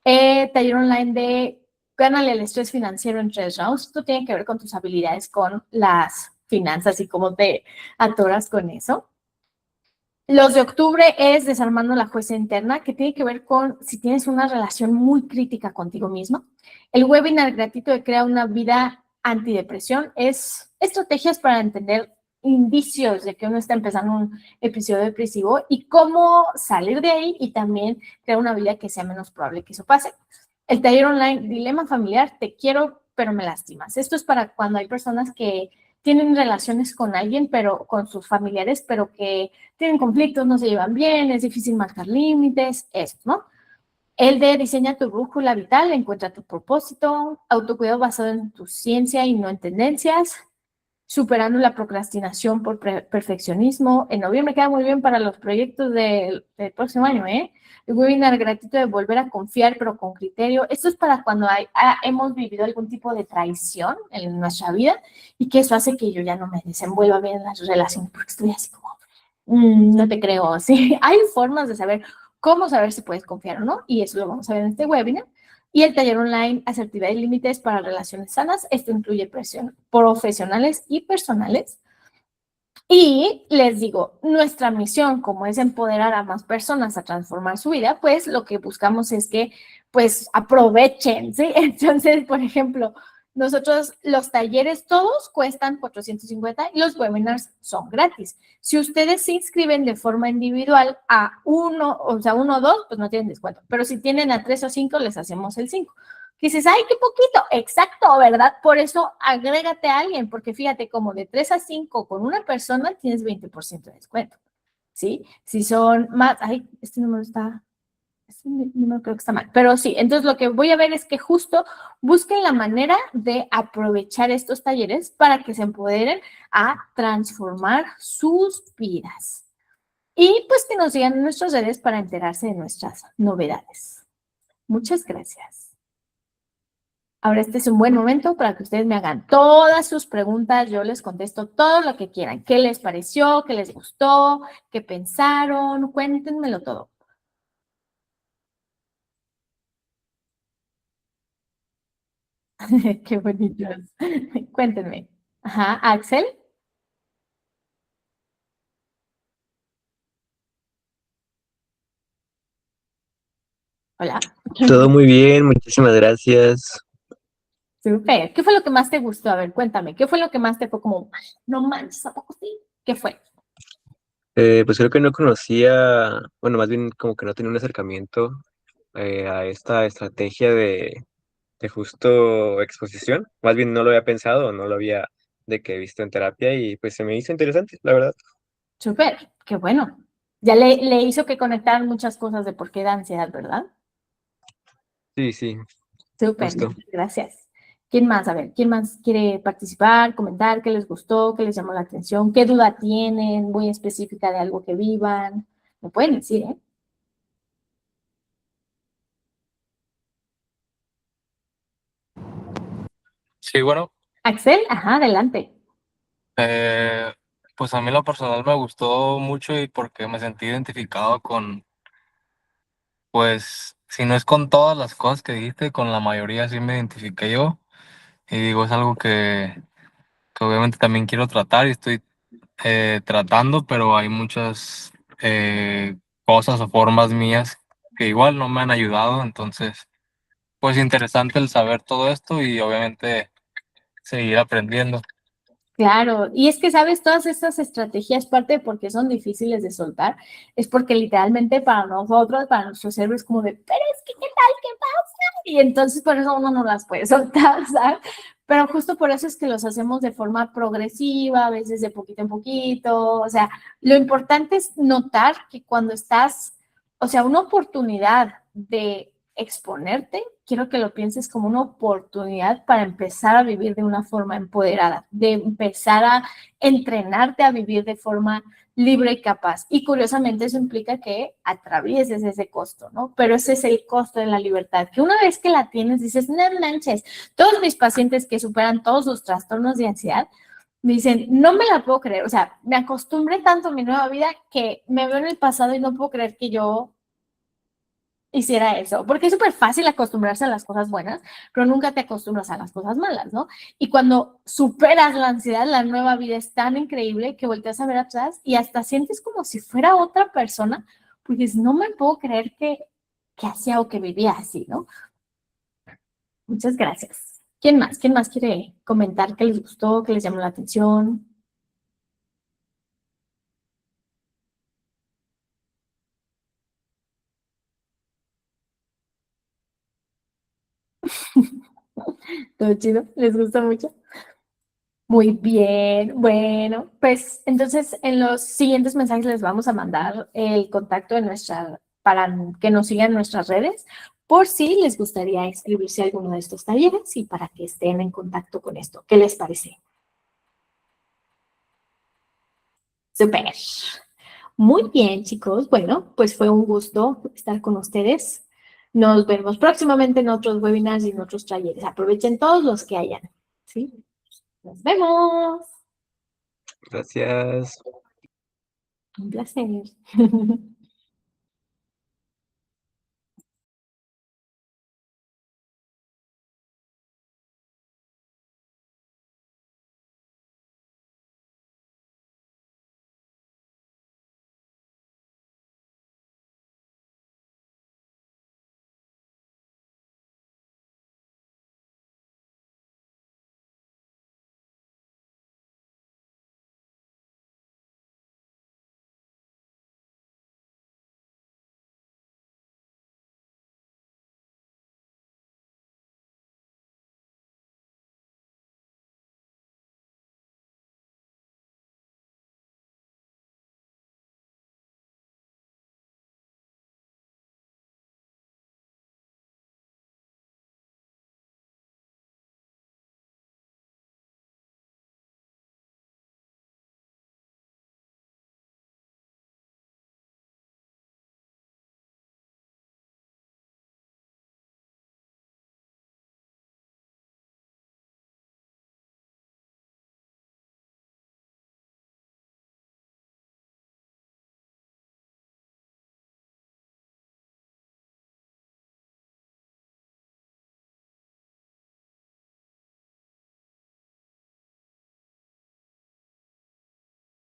Taller online de Gánale el estrés financiero en 3 rounds. Esto tiene que ver con tus habilidades con las finanzas y cómo te atoras con eso. Los de octubre es desarmando la jueza interna, que tiene que ver con si tienes una relación muy crítica contigo mismo. El webinar gratuito de Crea una vida antidepresión es estrategias para entender indicios de que uno está empezando un episodio depresivo y cómo salir de ahí y también crear una vida que sea menos probable que eso pase. El taller online Dilema Familiar, te quiero pero me lastimas. Esto es para cuando hay personas que tienen relaciones con alguien, pero con sus familiares, pero que tienen conflictos, no se llevan bien, es difícil marcar límites, eso, ¿no? El de diseña tu brújula vital, encuentra tu propósito, autocuidado basado en tu ciencia y no en tendencias, superando la procrastinación por perfeccionismo. En noviembre queda muy bien para los proyectos del próximo año, ¿eh? El webinar gratuito de volver a confiar, pero con criterio. Esto es para cuando hemos vivido algún tipo de traición en nuestra vida y que eso hace que yo ya no me desenvuelva bien en las relaciones porque estoy así como, no te creo, ¿sí? Hay formas de saber cómo saber si puedes confiar o no y eso lo vamos a ver en este webinar. Y el taller online Asertividad y Límites para Relaciones Sanas. Esto incluye profesionales y personales. Y les digo, nuestra misión, como es empoderar a más personas a transformar su vida, pues lo que buscamos es que pues aprovechen, ¿sí? Entonces, por ejemplo, nosotros los talleres todos cuestan 450 y los webinars son gratis. Si ustedes se inscriben de forma individual a uno, o sea, uno o dos, pues no tienen descuento. Pero si tienen a 3 o 5, les hacemos el 5. Dices, ay, qué poquito. Exacto, ¿verdad? Por eso agrégate a alguien, porque fíjate, como de 3 a 5 con una persona tienes 20% de descuento, ¿sí? Si son más, ay, este número creo que está mal, pero sí, entonces lo que voy a ver es que justo busquen la manera de aprovechar estos talleres para que se empoderen a transformar sus vidas. Y pues que nos sigan en nuestras redes para enterarse de nuestras novedades. Muchas gracias. Ahora este es un buen momento para que ustedes me hagan todas sus preguntas, yo les contesto todo lo que quieran. ¿Qué les pareció? ¿Qué les gustó? ¿Qué pensaron? Cuéntenmelo todo. Qué bonitos. Cuéntenme. Ajá, Axel. Hola. Todo muy bien, muchísimas gracias. Súper. ¿Qué fue lo que más te gustó? A ver, cuéntame. ¿Qué fue lo que más te fue como, no manches, ¿a poco sí? ¿Qué fue? Pues creo que no conocía, bueno, más bien como que no tenía un acercamiento a esta estrategia de justo exposición. Más bien no lo había pensado, no lo había de que visto en terapia y pues se me hizo interesante, la verdad. Súper. Qué bueno. Ya le hizo que conectaran muchas cosas de por qué da ansiedad, ¿verdad? Sí, sí, Súper, justo. gracias. ¿Quién más? A ver, ¿quién más quiere participar, comentar qué les gustó, qué les llamó la atención, qué duda tienen, muy específica de algo que vivan? Me pueden decir, ¿eh? Sí, bueno, Axel, ajá, adelante. eh, pues a mí en lo personal me gustó mucho y porque me sentí identificado con, pues, si no es con todas las cosas que dijiste, con la mayoría sí me identifiqué yo. Y digo, es algo que obviamente también quiero tratar y estoy tratando, pero hay muchas cosas o formas mías que igual no me han ayudado. Entonces, pues interesante el saber todo esto y obviamente seguir aprendiendo. Claro, y es que, ¿sabes? Todas estas estrategias, parte de por qué son difíciles de soltar, es porque literalmente para nosotros, para nuestro cerebro es como de, pero es que, ¿qué tal? ¿Qué pasa? Y entonces por eso uno no las puede soltar, ¿sabes? Pero justo por eso es que los hacemos de forma progresiva, a veces de poquito en poquito, o sea, lo importante es notar que cuando estás, o sea, una oportunidad de exponerte, quiero que lo pienses como una oportunidad para empezar a vivir de una forma empoderada, de empezar a entrenarte a vivir de forma libre y capaz. Y curiosamente eso implica que atravieses ese costo, ¿no? Pero ese es el costo de la libertad, que una vez que la tienes dices, no manches, todos mis pacientes que superan todos sus trastornos de ansiedad, me dicen, no me la puedo creer, o sea, me acostumbré tanto a mi nueva vida que me veo en el pasado y no puedo creer que yo hiciera eso, porque es súper fácil acostumbrarse a las cosas buenas, pero nunca te acostumbras a las cosas malas, ¿no? Y cuando superas la ansiedad, la nueva vida es tan increíble que volteas a ver atrás y hasta sientes como si fuera otra persona, porque no me puedo creer que hacía o que vivía así, ¿no? Muchas gracias. ¿Quién más? ¿Quién más quiere comentar qué les gustó, qué les llamó la atención? ¿Todo chido? ¿Les gusta mucho? Muy bien, bueno, pues entonces en los siguientes mensajes les vamos a mandar el contacto de para que nos sigan en nuestras redes, por si les gustaría inscribirse a alguno de estos talleres y para que estén en contacto con esto. ¿Qué les parece? Súper. Muy bien, chicos. Bueno, pues fue un gusto estar con ustedes. Nos vemos próximamente en otros webinars y en otros talleres. Aprovechen todos los que hayan. ¿Sí? Nos vemos. Gracias. Un placer.